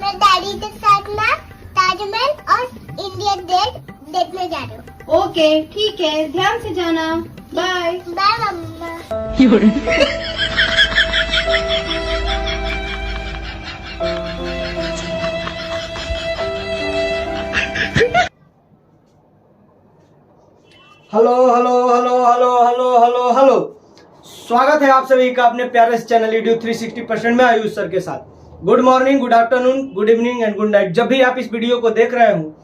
मैं डैडी के साथ ना ताजमहल और इंडियन गेट देखने जा रही हूँ। ओके ठीक है, ध्यान से जाना। बाय बाय मम्मा। Hello hello hello hello hello hello hello, स्वागत है आप सभी का अपने प्यारे से चैनल ईडीयू 360% में आयुष सर के साथ। Good morning, good afternoon, good evening and good night. जब भी आप इस वीडियो को देख रहे हो,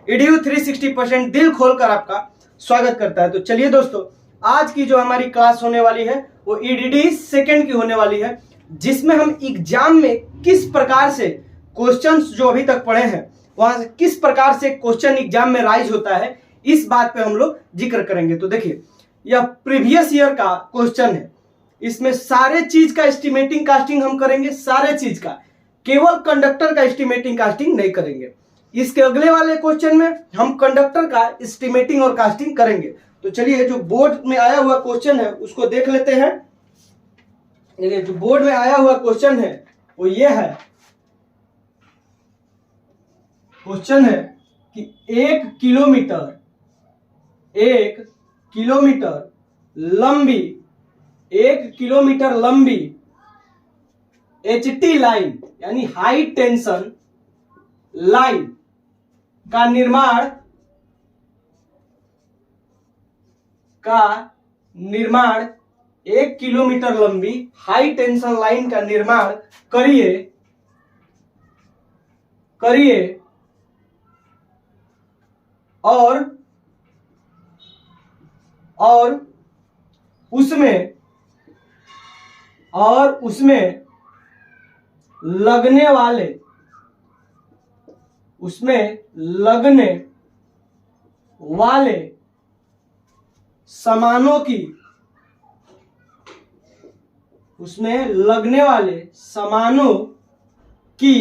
ईडीयू 360% दिल खोलकर आपका स्वागत करता है। तो चलिए दोस्तों, आज की जो हमारी क्लास होने वाली है वो ईडीडी सेकेंड की होने वाली है, जिसमें हम एग्जाम में किस प्रकार से क्वेश्चंस जो अभी तक पढ़े हैं वहां से किस प्रकार से क्वेश्चन एग्जाम में राइज होता है, इस बात पे हम लोग जिक्र करेंगे। तो देखिए, यह प्रीवियस ईयर का क्वेश्चन है। इसमें सारे चीज का एस्टिमेटिंग कास्टिंग हम करेंगे, सारे चीज का, केवल कंडक्टर का एस्टिमेटिंग कास्टिंग नहीं करेंगे। इसके अगले वाले क्वेश्चन में हम कंडक्टर का एस्टिमेटिंग और कास्टिंग करेंगे। तो चलिए, जो बोर्ड में आया हुआ क्वेश्चन है उसको देख लेते हैं। देखिए, जो बोर्ड में आया हुआ क्वेश्चन है वो ये है। क्वेश्चन है कि 1 किलोमीटर लंबी एचटी लाइन यानी हाई टेंशन लाइन का निर्माण 1 किलोमीटर लंबी हाई टेंशन लाइन का निर्माण करिए और उसमें लगने वाले सामानों की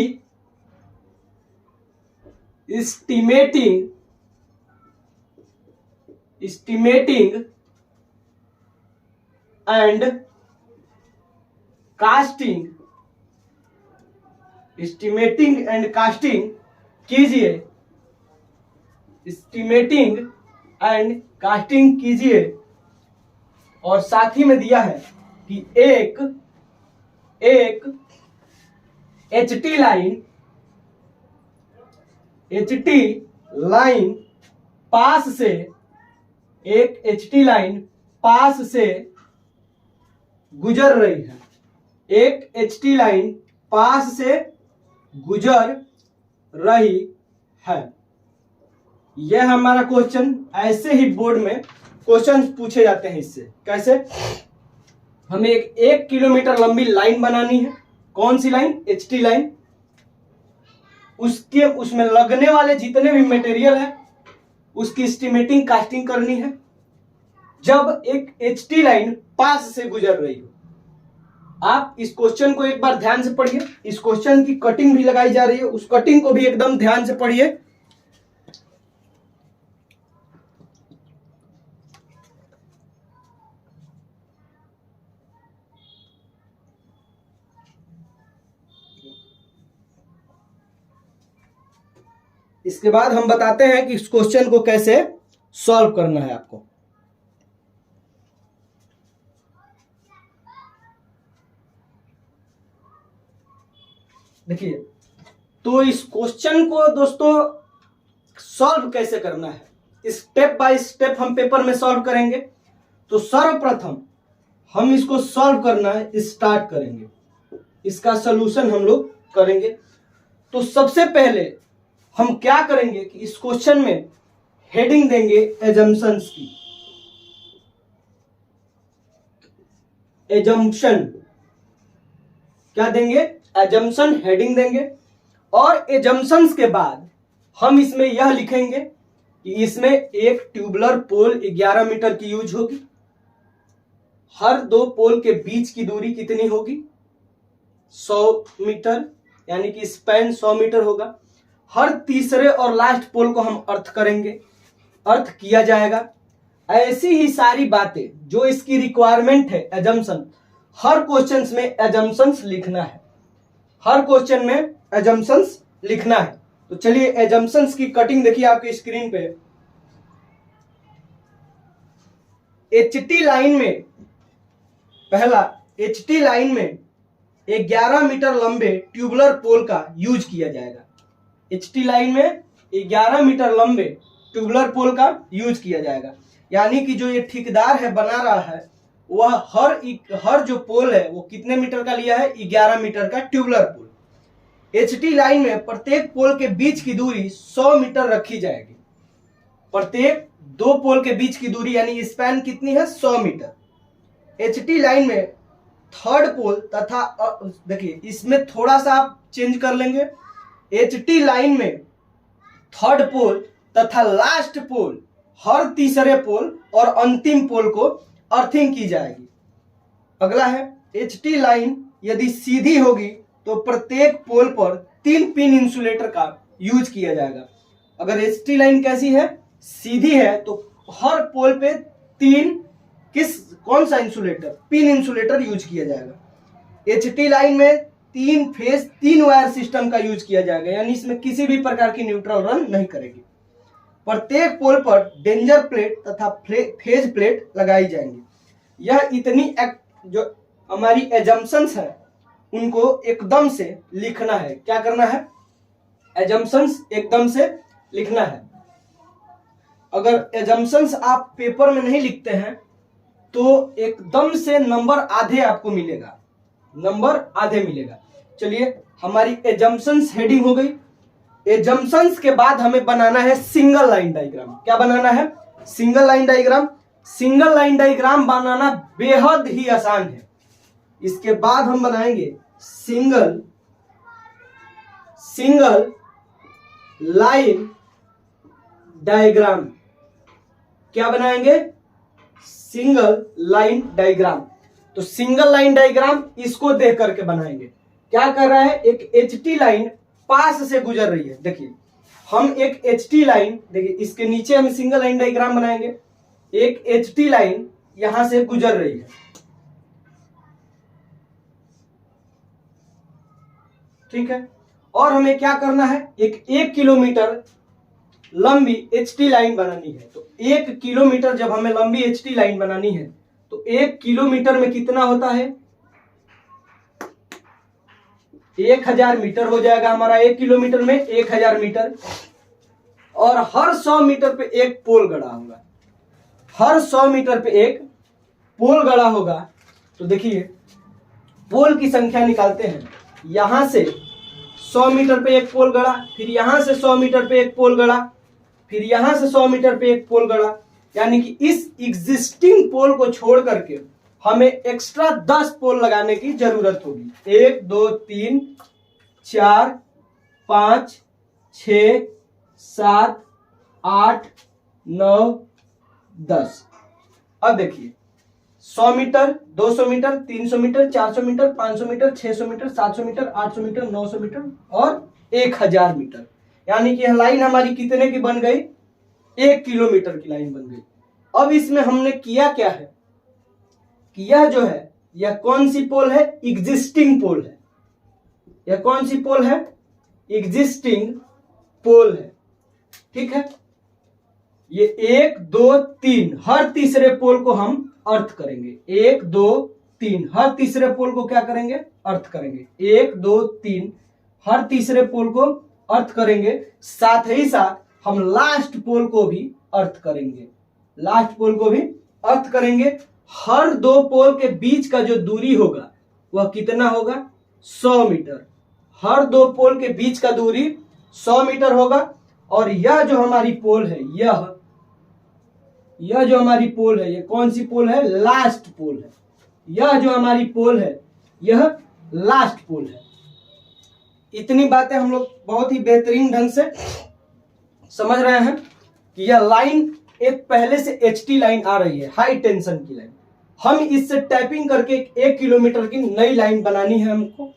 एस्टिमेटिंग एंड कास्टिंग कीजिए। और साथ ही में दिया है कि एक एचटी लाइन पास से गुजर रही है। एक एचटी लाइन पास से गुजर रही है। यह हमारा क्वेश्चन। ऐसे ही बोर्ड में क्वेश्चन पूछे जाते हैं। इससे कैसे, हमें 1 किलोमीटर लंबी लाइन बनानी है। कौन सी लाइन? HT line. उसमें लगने वाले जितने भी मटेरियल है उसकी एस्टिमेटिंग कास्टिंग करनी है जब एक एचटी लाइन पास से गुजर रही हो। आप इस क्वेश्चन को एक बार ध्यान से पढ़िए। इस क्वेश्चन की कटिंग भी लगाई जा रही है, उस कटिंग को भी एकदम ध्यान से पढ़िए। इसके बाद हम बताते हैं कि इस क्वेश्चन को कैसे सॉल्व करना है आपको। देखिए, तो इस क्वेश्चन को दोस्तों सॉल्व कैसे करना है, स्टेप बाय स्टेप हम पेपर में सॉल्व करेंगे। तो सर्वप्रथम हम इसको सॉल्व करना है, स्टार्ट करेंगे, इसका सलूशन हम लोग करेंगे। तो सबसे पहले हम क्या करेंगे कि इस क्वेश्चन में हेडिंग देंगे एजम्पशंस की। एजम्पशन क्या देंगे? एजम्पशन हेडिंग देंगे। और एजम्पशंस के बाद हम इसमें यह लिखेंगे कि इसमें एक ट्यूबुलर पोल 11 मीटर की यूज होगी। हर दो पोल के बीच की दूरी कितनी होगी? 100 मीटर, यानी कि स्पैन 100 मीटर होगा। हर तीसरे और लास्ट पोल को हम अर्थ करेंगे, अर्थ किया जाएगा। ऐसी ही सारी बातें जो इसकी रिक्वायरमेंट है, एजम्पशन, हर क्वेश्चंस में एजम्पशंस लिखना है। हर क्वेश्चन में एजम्पशंस लिखना है। तो चलिए एजम्पशंस की कटिंग देखिए आपकी स्क्रीन पे। एचटी लाइन में, पहला एचटी लाइन में 11 मीटर लंबे ट्यूबुलर पोल का यूज किया जाएगा। एचटी लाइन में 11 मीटर लंबे ट्यूबुलर पोल का यूज किया जाएगा, यानी कि जो ये ठेकेदार है बना रहा है वह हर जो पोल है वो कितने मीटर का लिया है, 11 मीटर का ट्यूबुलर पोल। एचटी लाइन में प्रत्येक पोल के बीच की दूरी 100 मीटर रखी जाएगी। प्रत्येक दो पोल के बीच की दूरी यानी स्पैन कितनी है, 100 मीटर। एचटी लाइन में थर्ड पोल तथा देखिए इसमें थोड़ा सा आप चेंज कर लेंगे। एचटी लाइन में थर्ड पोल तथा लास्ट पोल, हर तीसरे पोल और अंतिम पोल को अर्थिंग की जाएगी। अगला है एचटी लाइन यदि सीधी होगी तो प्रत्येक पोल पर 3 पिन इंसुलेटर का यूज किया जाएगा। अगर एचटी लाइन कैसी है, सीधी है, तो हर पोल पे 3 कौन सा इंसुलेटर, पिन इंसुलेटर यूज किया जाएगा। एचटी लाइन में 3 फेज 3 वायर सिस्टम का यूज किया जाएगा, यानी इसमें किसी भी प्रकार की न्यूट्रल रन नहीं करेगी। प्रत्येक पोल पर डेंजर प्लेट तथा फेज प्लेट लगाई जाएंगी। यह इतनी जो हमारी एजम्पशंस है उनको एकदम से लिखना है। क्या करना है, एजम्पशंस एकदम से लिखना है। अगर एजम्पशंस आप पेपर में नहीं लिखते हैं तो एकदम से नंबर आधे आपको मिलेगा, नंबर आधे मिलेगा। चलिए हमारी एजम्पशंस हेडिंग हो गई। एजम्पशंस के बाद हमें बनाना है सिंगल लाइन डायग्राम। क्या बनाना है, single line diagram. Single line diagram बनाना बेहद ही आसान है। इसके बाद हम बनाएंगे सिंगल लाइन डायग्राम। क्या बनाएंगे, सिंगल लाइन डायग्राम। तो सिंगल लाइन डायग्राम इसको देख करके बनाएंगे। क्या कर रहा है, एक एचटी लाइन पास से गुजर रही है। देखिए हम एक एचटी लाइन, देखिए इसके नीचे हम सिंगल लाइन डायग्राम बनाएंगे। एक एचटी लाइन यहां से गुजर रही है, ठीक है। और हमें क्या करना है, एक 1 किलोमीटर लंबी एचटी लाइन बनानी है। तो 1 किलोमीटर जब हमें लंबी एचटी लाइन बनानी है तो 1 किलोमीटर में कितना होता है, 1000 मीटर हो जाएगा हमारा। 1 किलोमीटर में 1000 मीटर। और हर 100 मीटर पे एक पोल गड़ा होगा, हर 100 मीटर पे एक पोल गड़ा होगा। तो देखिए पोल की संख्या निकालते हैं। यहां से 100 मीटर पे एक पोल गड़ा, फिर यहां से 100 मीटर पे एक पोल गड़ा, फिर यहां से 100 मीटर पे एक पोल गड़ा, यानी कि इस एग्जिस्टिंग पोल को छोड़ करके हमें एक्स्ट्रा 10 पोल लगाने की जरूरत होगी। 1 2 3 4 5 6 7 8 9 10। अब देखिए 100 metre, 200 metre, 300 metre, 400 metre, 500 metre, 600 metre, 700 metre, 800 metre, 900 metre और 1000 मीटर, यानी कि यह लाइन हमारी कितने की बन गई, 1 किलोमीटर की लाइन बन गई। अब इसमें हमने किया क्या है कि यह जो है, यह कौन सी पोल है, एग्जिस्टिंग पोल है। यह कौन सी पोल है, एग्जिस्टिंग पोल है, ठीक है। ये 1 2 3 हर तीसरे पोल को हम अर्थ करेंगे। 1 2 3 हर तीसरे पोल को क्या करेंगे, अर्थ करेंगे। 1 2 3 हर तीसरे पोल को अर्थ करेंगे। साथ ही साथ हम लास्ट पोल को भी अर्थ करेंगे, लास्ट पोल को भी अर्थ करेंगे। हर 2 पोल के बीच का जो दूरी होगा वह कितना होगा, 100 मीटर। हर 2 पोल के बीच का दूरी 100 मीटर होगा। और यह जो हमारी पोल है, यह जो हमारी पोल है, यह कौन सी पोल है, लास्ट पोल है। यह जो हमारी पोल है यह लास्ट पोल है। इतनी बातें हम लोग बहुत ही बेहतरीन ढंग से समझ रहे हैं कि यह लाइन एक पहले से एचटी लाइन आ रही है, हाई टेंशन की लाइन। हम इससे टैपिंग करके 1 किलोमीटर की नई लाइन बनानी है हमको।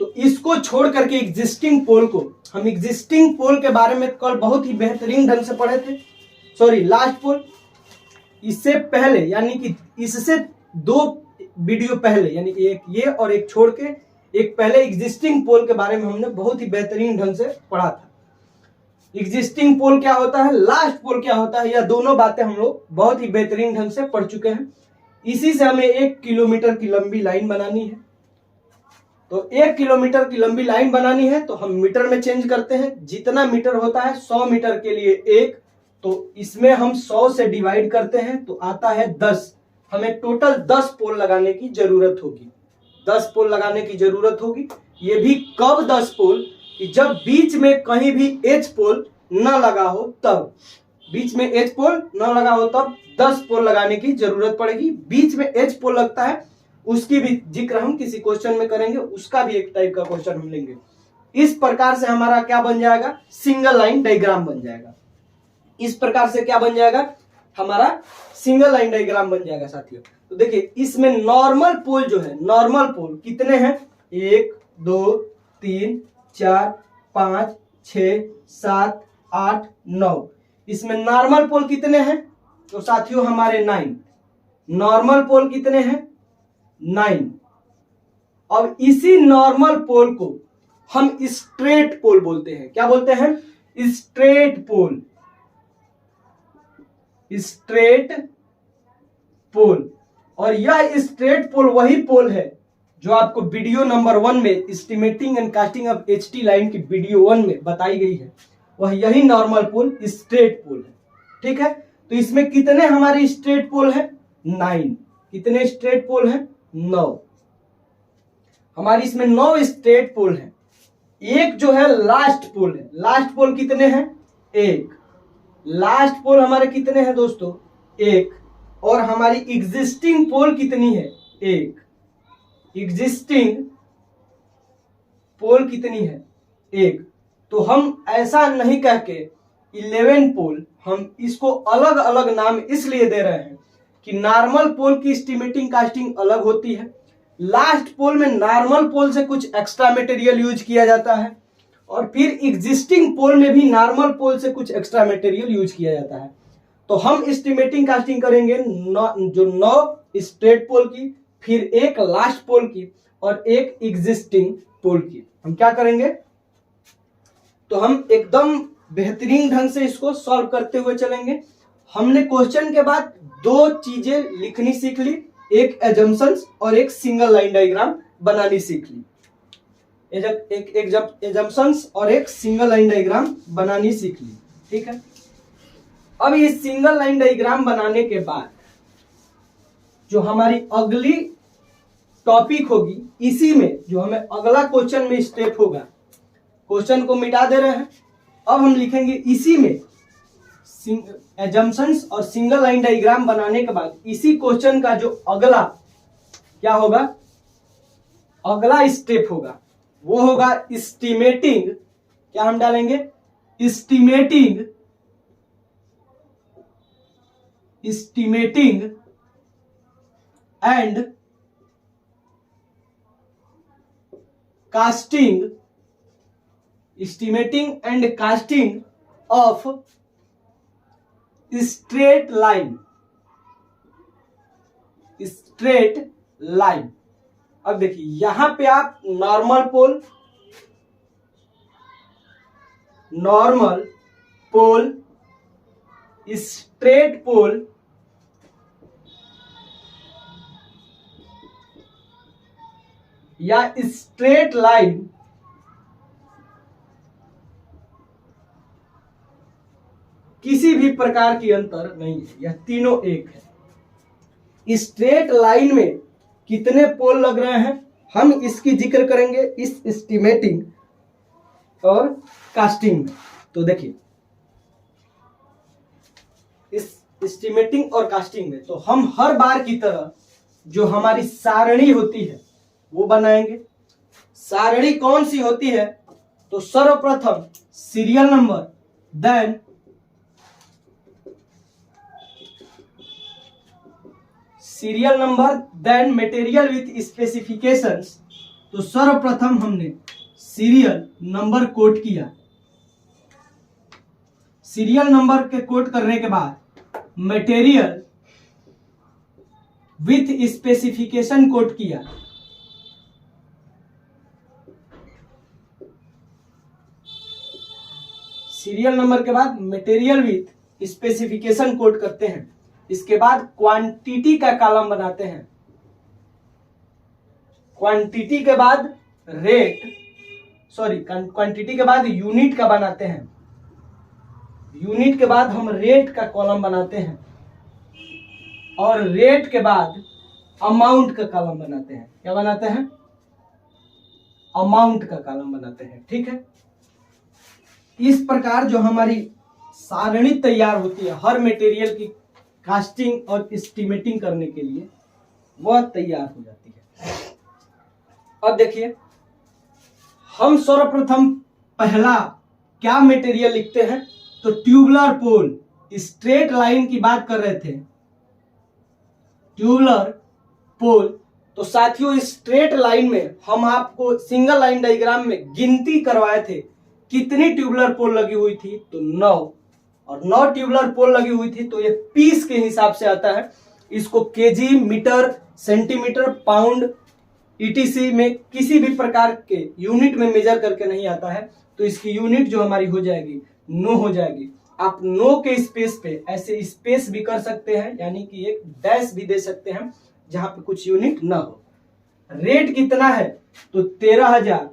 तो इसको छोड़ करके एग्जिस्टिंग पोल को, हम एग्जिस्टिंग पोल के बारे में कल बहुत ही बेहतरीन ढंग से पढ़े थे, सॉरी लास्ट पोल। इससे पहले यानी कि इससे 2 वीडियो पहले, यानी एक ये और एक छोड़ के एक पहले एग्जिस्टिंग पोल के बारे में हमने बहुत ही बेहतरीन ढंग से पढ़ा था। एग्जिस्टिंग पोल क्या होता है, लास्ट पोल क्या होता है, यह दोनों बातें हम लोग बहुत ही बेहतरीन ढंग से पढ़ चुके हैं। इसी से हमें 1 किलोमीटर की लंबी लाइन बनानी है। तो 1 किलोमीटर की लंबी लाइन बनानी है तो हम मीटर में चेंज करते हैं। जितना मीटर होता है 100 मीटर के लिए 1, तो इसमें हम 100 से डिवाइड करते हैं तो आता है 10। हमें टोटल 10 पोल लगाने की जरूरत होगी, 10 पोल लगाने की जरूरत होगी। ये भी कब 10 पोल, कि जब बीच में कहीं भी एच पोल न लगा हो तब, बीच में एच पोल न लगा हो तब 10 पोल लगाने की जरूरत पड़ेगी। बीच में एच पोल लगता है उसकी भी जिक्र हम किसी क्वेश्चन में करेंगे, उसका भी एक टाइप का क्वेश्चन हम लेंगे। इस प्रकार से हमारा क्या बन जाएगा, सिंगल लाइन डायग्राम बन जाएगा। इस प्रकार से क्या बन जाएगा, हमारा सिंगल लाइन डायग्राम बन जाएगा साथियों। तो देखिए इसमें नॉर्मल पोल जो है, नॉर्मल पोल कितने हैं, 1 2 3 4 5 6 7 8 9। इसमें नॉर्मल पोल कितने हैं, तो साथियों हमारे 9। नॉर्मल पोल कितने हैं, 9। अब इसी नॉर्मल पोल को हम स्ट्रेट पोल बोलते हैं। क्या बोलते हैं, स्ट्रेट पोल, स्ट्रेट पोल। और यह स्ट्रेट पोल वही पोल है जो आपको वीडियो नंबर 1 में estimating and costing of HT line की वीडियो 1 में बताई गई है, वह यही नॉर्मल पोल स्ट्रेट पोल है। ठीक है, तो इसमें कितने हमारे स्ट्रेट पोल है, 9। कितने स्ट्रेट पोल है, 9। हमारी इसमें 9 स्ट्रेट पोल है। एक जो है लास्ट पोल है, लास्ट पोल कितने हैं, 1। लास्ट पोल हमारे कितने हैं दोस्तों, 1। और हमारी एग्जिस्टिंग पोल कितनी है, 1। एग्जिस्टिंग पोल कितनी है, 1। तो हम ऐसा नहीं कह के 11 पोल, हम इसको अलग अलग नाम इसलिए दे रहे हैं कि नॉर्मल पोल की एस्टिमेटिंग कास्टिंग अलग होती है। लास्ट पोल में नॉर्मल पोल से कुछ एक्स्ट्रा मटेरियल यूज किया जाता है, और फिर एग्जिस्टिंग पोल में भी नॉर्मल पोल से कुछ एक्स्ट्रा मटेरियल यूज किया जाता है। तो हम एस्टिमेटिंग कास्टिंग करेंगे जो 9 स्ट्रेट पोल की, फिर एक लास्ट पोल की और एक एग्जिस्टिंग पोल की। हम क्या करेंगे, तो हम एकदम बेहतरीन ढंग से इसको सॉल्व करते हुए चलेंगे। हमने क्वेश्चन के बाद 2 चीजें लिखनी सीख ली, एक एजम्पशंस और एक सिंगल लाइन डायग्राम बनानी सीख ली। एक एजम्पशंस और एक सिंगल लाइन डायग्राम बनानी सीख ली। ठीक है, अब ये सिंगल लाइन डायग्राम बनाने के बाद जो हमारी अगली टॉपिक होगी, इसी में जो हमें अगला क्वेश्चन में स्टेप होगा, क्वेश्चन को मिटा दे रहे हैं, अब हम लिखेंगे इसी में एजम्पशंस और सिंगल लाइन डायग्राम बनाने के बाद इसी क्वेश्चन का जो अगला क्या होगा, अगला स्टेप होगा, वो होगा एस्टिमेटिंग। क्या हम डालेंगे, estimating and casting, estimating and costing of straight line, straight line. अब देखिए यहां पे आप नॉर्मल पोल, नॉर्मल पोल, स्ट्रेट पोल, या स्ट्रेट लाइन, किसी भी प्रकार की अंतर नहीं है, यह तीनों एक है। स्ट्रेट लाइन में कितने पोल लग रहे हैं हम इसकी जिक्र करेंगे इस एस्टिमेटिंग और कास्टिंग में। तो देखिए इस एस्टिमेटिंग और कास्टिंग में तो हम हर बार की तरह जो हमारी सारणी होती है वो बनाएंगे। सारणी कौन सी होती है, तो सर्वप्रथम serial number, then serial number, then material with specifications. तो सर्वप्रथम हमने सीरियल नंबर कोट किया, सीरियल नंबर के कोट करने के बाद मटेरियल विथ स्पेसिफिकेशन कोट किया, सीरियल नंबर के बाद मटेरियल विथ स्पेसिफिकेशन कोड करते हैं। इसके बाद क्वांटिटी का कॉलम बनाते हैं। क्वांटिटी के बाद क्वांटिटी के बाद यूनिट का बनाते हैं। यूनिट के बाद हम रेट का कॉलम बनाते हैं और रेट के बाद अमाउंट का कॉलम बनाते हैं। क्या बनाते हैं? अमाउंट का कॉलम बनाते हैं। ठीक है, इस प्रकार जो हमारी सारणी तैयार होती है हर मटेरियल की कास्टिंग और एस्टिमेटिंग करने के लिए, वह तैयार हो जाती है। अब देखिए, हम सर्वप्रथम पहला क्या मटेरियल लिखते हैं? तो ट्यूबुलर पोल, स्ट्रेट लाइन की बात कर रहे थे। ट्यूबुलर पोल, तो साथियों इस स्ट्रेट लाइन में हम आपको सिंगल लाइन डायग्राम में गिनती करवाए थे कितनी ट्यूबुलर पोल लगी हुई थी, तो 9, और 9 ट्यूबुलर पोल लगी हुई थी। तो ये पीस के हिसाब से आता है, इसको KG, metre, centimetre, pound, ETC में किसी भी प्रकार के यूनिट में मेजर करके नहीं आता है। तो इसकी यूनिट जो हमारी हो जाएगी नो हो जाएगी। आप नो के स्पेस पे ऐसे स्पेस भी कर सकते हैं, यानी कि एक डैश भी दे सकते हैं जहां पे कुछ यूनिट ना हो। रेट कितना है? तो 13,000।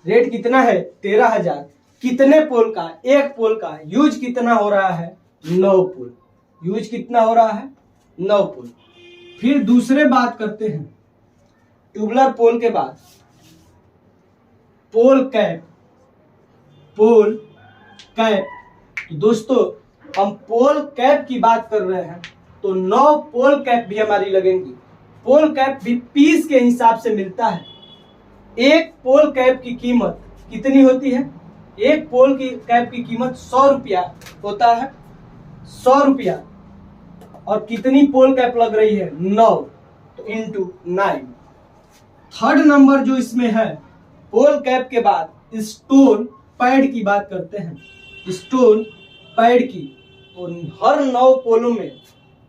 रेट कितना है? 13,000। कितने पोल का? एक पोल का। यूज कितना हो रहा है? 9 पोल। यूज कितना हो रहा है? 9 पोल। फिर दूसरे बात करते हैं ट्यूबुलर पोल के बाद पोल कैप। पोल कैप, तो दोस्तों हम पोल कैप की बात कर रहे हैं, तो 9 पोल कैप भी हमारी लगेंगी। पोल कैप भी पीस के हिसाब से मिलता है। एक पोल कैप की कीमत कितनी होती है? एक पोल की कैप की कीमत 100 रुपया होता है। 100 रुपया। और कितनी पोल कैप लग रही है? 9, तो इंटू 9। थर्ड नंबर जो इसमें है, पोल कैप के बाद स्टोन पैड की बात करते हैं। स्टोन पैड की, तो हर 9 पोलों में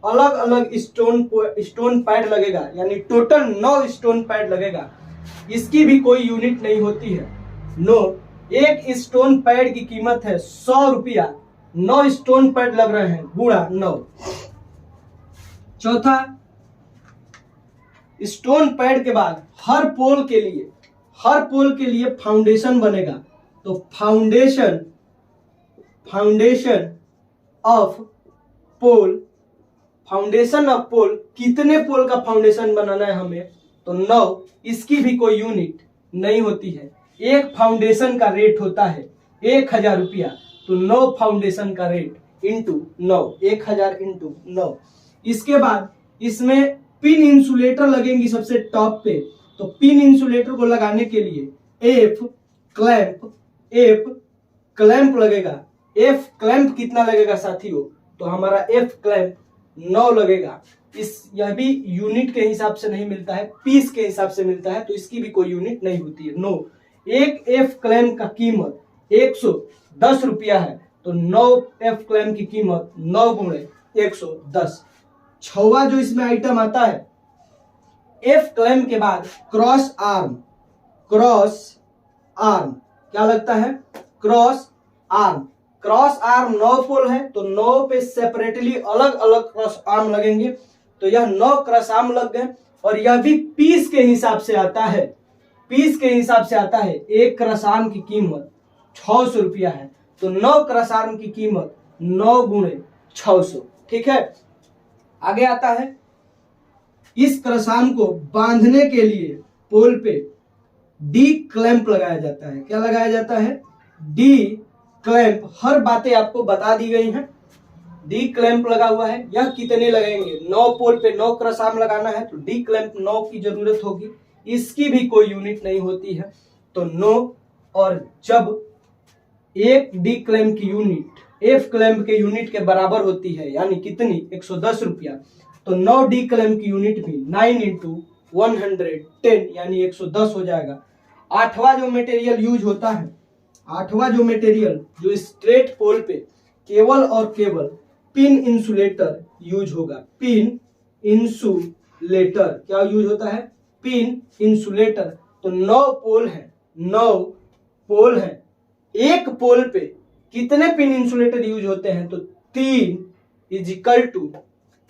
अलग अलग स्टोन पैड लगेगा, यानी टोटल 9 स्टोन पैड लगेगा। इसकी भी कोई यूनिट नहीं होती है। नो, एक स्टोन पैड की कीमत है 100 रुपया। 9 स्टोन पैड लग रहे हैं, गुणा 9। चौथा, स्टोन पैड के बाद हर पोल के लिए फाउंडेशन बनेगा। तो फाउंडेशन ऑफ पोल कितने पोल का फाउंडेशन बनाना है हमें? तो 9। इसकी भी कोई यूनिट नहीं होती है। एक फाउंडेशन का रेट होता है 1,000 रुपया। तो 9 फाउंडेशन का रेट इंटू 9, 1,000 इंटू 9। इसके बाद इसमें पिन इंसुलेटर लगेंगी सबसे टॉप पे। तो पिन इंसुलेटर को लगाने के लिए एफ क्लैंप लगेगा। एफ क्लैंप कितना लगेगा साथियों? तो हमारा एफ क्लैंप 9 लगेगा। यह भी यूनिट के हिसाब से नहीं मिलता है, पीस के हिसाब से मिलता है, तो इसकी भी कोई यूनिट नहीं होती है। 9, एक एफ क्लैंप का कीमत 110 रुपया है। तो 9 एफ क्लैंप की कीमत 9 गुणे 110। छवा जो इसमें आइटम आता है, एफ क्लैंप के बाद क्रॉस आर्म क्या लगता है? क्रॉस आर्म 9 पोल है, तो 9 पे सेपरेटली अलग अलग क्रॉस आर्म लगेंगे। तो यह 9 क्रॉस आर्म लग गए। और यह भी पीस के हिसाब से आता है। एक क्रॉस आर्म की कीमत 600 रुपया है। तो 9 क्रॉस आर्म की कीमत 9 गुणे 600। ठीक है, आगे आता है, इस क्रॉस आर्म को बांधने के लिए पोल पे डी क्लैंप लगाया जाता है। क्या लगाया जाता है? D clamp. हर बातें आपको बता दी गई हैं। डी क्लैंप लगा हुआ है। यह कितने लगेंगे? 9 पोल पे 9 क्रॉस आर्म लगाना है, तो डी क्लैंप 9 की जरूरत होगी। इसकी भी कोई यूनिट नहीं होती है, तो 9। और जब एक डी क्लैंप की यूनिट एफ क्लैंप के यूनिट के बराबर होती है, यानी कितनी? 110 रुपया, तो 9 डी क्लैंप की यूनिट भी 9 इंटू 110 यानी 110 हो जाएगा। आठवां जो मटेरियल यूज होता है, जो स्ट्रेट पोल पे केवल और केवल पिन इंसुलेटर यूज होगा। पिन इंसुलेटर क्या यूज होता है? Pin insulator. तो 9 पोल है एक पोल पे कितने पिन इंसुलेटर यूज होते हैं, तो 3 =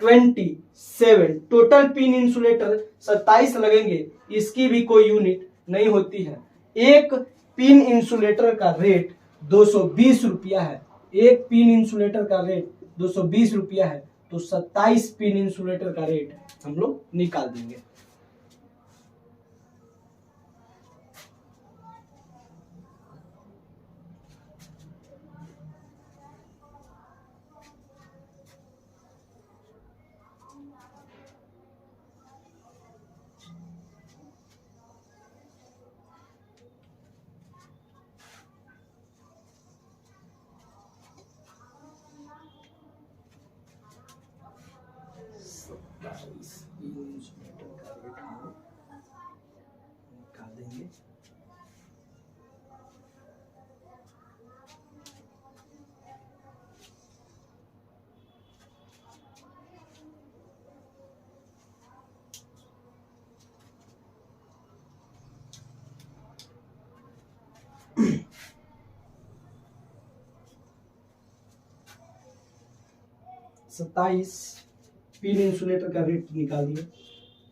27। टोटल पिन इंसुलेटर 27 लगेंगे, इसकी भी कोई यूनिट नहीं होती है। एक पिन इंसुलेटर का रेट 220 रुपया है। एक पिन इंसुलेटर का रेट 220 रुपया है, तो 27 पिन इंसुलेटर का रेट हम लोग निकाल देंगे। निकाल देंगे। सत्ताईस पिन इंसुलेटर का रेट निकाल दिया।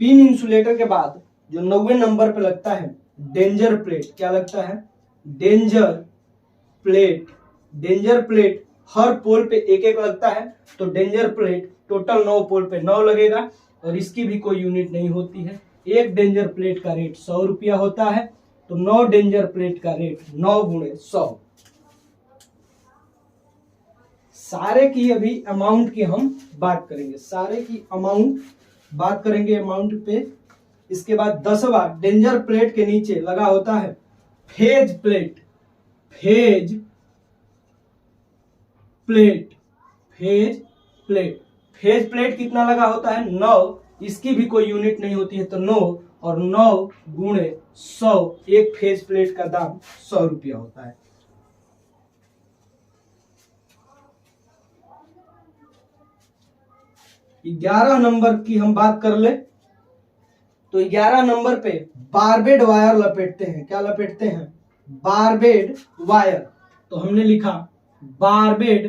पिन इंसुलेटर के बाद जो 90 नंबर पे लगता है डेंजर प्लेट, क्या लगता है, डेंजर प्लेट। डेंजर प्लेट हर पोल पे एक एक लगता है, तो डेंजर प्लेट टोटल 9 पोल पे 9 लगेगा, और इसकी भी कोई यूनिट नहीं होती है। एक डेंजर प्लेट का रेट 100 रुपया होता है, तो 9 डेंजर प्लेट का रेट 9 × 100। सारे की अभी अमाउंट की हम बात करेंगे, सारे की अमाउंट बात करेंगे अमाउंट पे। इसके बाद 10वां डेंजर प्लेट के नीचे लगा होता है phase plate. Phase plate, phase plate, phase plate कितना लगा होता है, 9। इसकी भी कोई यूनिट नहीं होती है, तो 9 और 9 × 100। एक फेज प्लेट का दाम 100 रुपया होता है। ग्यारह नंबर की हम बात कर ले, तो 11 नंबर पे बारबेड वायर लपेटते हैं। क्या लपेटते हैं, बारबेड वायर। तो हमने लिखा बारबेड,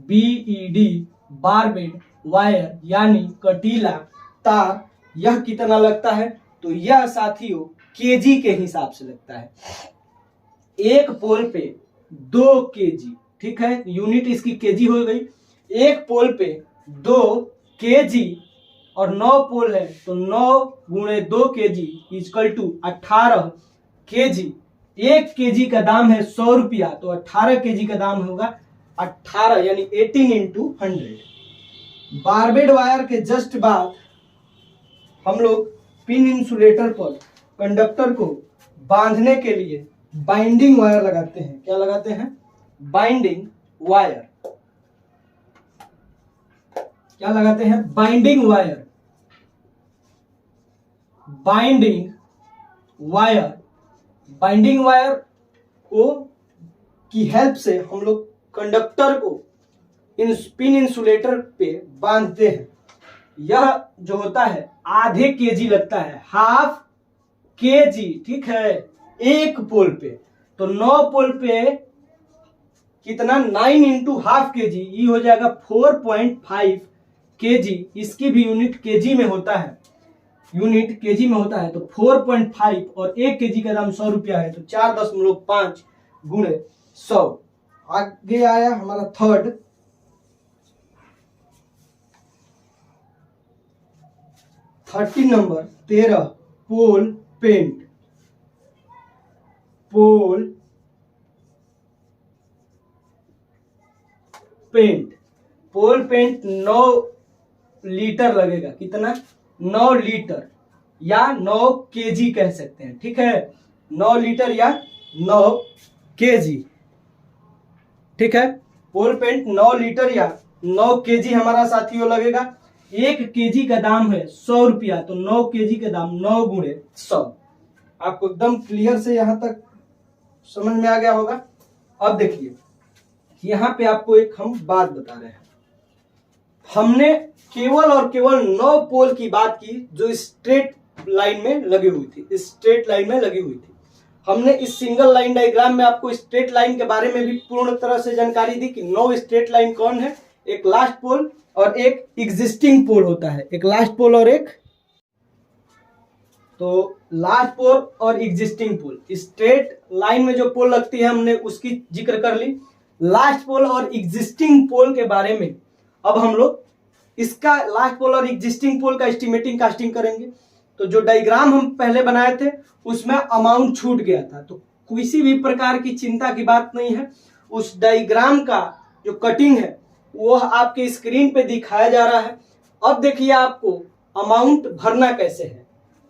BARBED, बारबेड वायर यानी कटीला तार। यह कितना लगता है, तो यह साथियों केजी के हिसाब से लगता है। एक पोल पे 2 केजी, ठीक है, यूनिट इसकी केजी हो गई। एक पोल पे 2 केजी और 9 पोल है, तो 9 × 2 केजी = 18 केजी। 1 केजी का दाम है 100 रुपया, तो 18 केजी का दाम होगा 18 यानी 18 × 100। बारबेड वायर के जस्ट बाद हम लोग पिन इंसुलेटर पर कंडक्टर को बांधने के लिए बाइंडिंग वायर लगाते हैं। क्या लगाते हैं, बाइंडिंग वायर। क्या लगाते हैं, binding wire. Binding wire, binding wire को की हेल्प से हम लोग कंडक्टर को पिन इंसुलेटर पे बांधते हैं। यह जो होता है आधे केजी लगता है, ½ केजी, ठीक है, एक पोल पे। तो 9 पोल पे कितना, 9 × ½ केजी, ये हो जाएगा 4.5 केजी। इसकी भी यूनिट केजी में होता है, यूनिट केजी में होता है। तो 4.5 और 1 केजी का दाम 100 रुपया है, तो 4.5 × 100। आगे आया हमारा थर्ड, 13 नंबर 13 पोल पेंट। पोल पेंट, पोल पेंट 9 लीटर लगेगा। कितना, 9 लीटर या 9 केजी कह सकते हैं, ठीक है, 9 लीटर या 9 केजी, ठीक है। पोल पेंट 9 लीटर या 9 केजी हमारा साथियों लगेगा। 1 केजी का दाम है 100 रुपया, तो 9 केजी का दाम 9 × 100। आपको एकदम क्लियर से यहां तक समझ में आ गया होगा। अब देखिए यहां पे आपको एक हम बात बता रहे हैं। हमने केवल और केवल 9 पोल की बात की जो स्ट्रेट लाइन में लगी हुई थी, स्ट्रेट लाइन में लगी हुई थी। हमने इस सिंगल लाइन डायग्राम में आपको स्ट्रेट लाइन के बारे में भी पूर्ण तरह से जानकारी दी कि 9 स्ट्रेट लाइन कौन है, एक लास्ट पोल और एक एग्जिस्टिंग पोल होता है, एक लास्ट पोल और एक, तो लास्ट पोल और एग्जिस्टिंग पोल। स्ट्रेट लाइन में जो पोल लगती है हमने उसकी जिक्र कर ली। लास्ट पोल और एग्जिस्टिंग पोल के बारे में अब हम लोग इसका लास्ट पोल और एग्जिस्टिंग पोल का एस्टिमेटिंग कास्टिंग करेंगे। तो जो डायग्राम हम पहले बनाए थे उसमें अमाउंट छूट गया था, तो किसी भी प्रकार की चिंता की बात नहीं है। उस डायग्राम का जो कटिंग है वो आपके स्क्रीन पे दिखाया जा रहा है। अब देखिए आपको अमाउंट भरना कैसे है,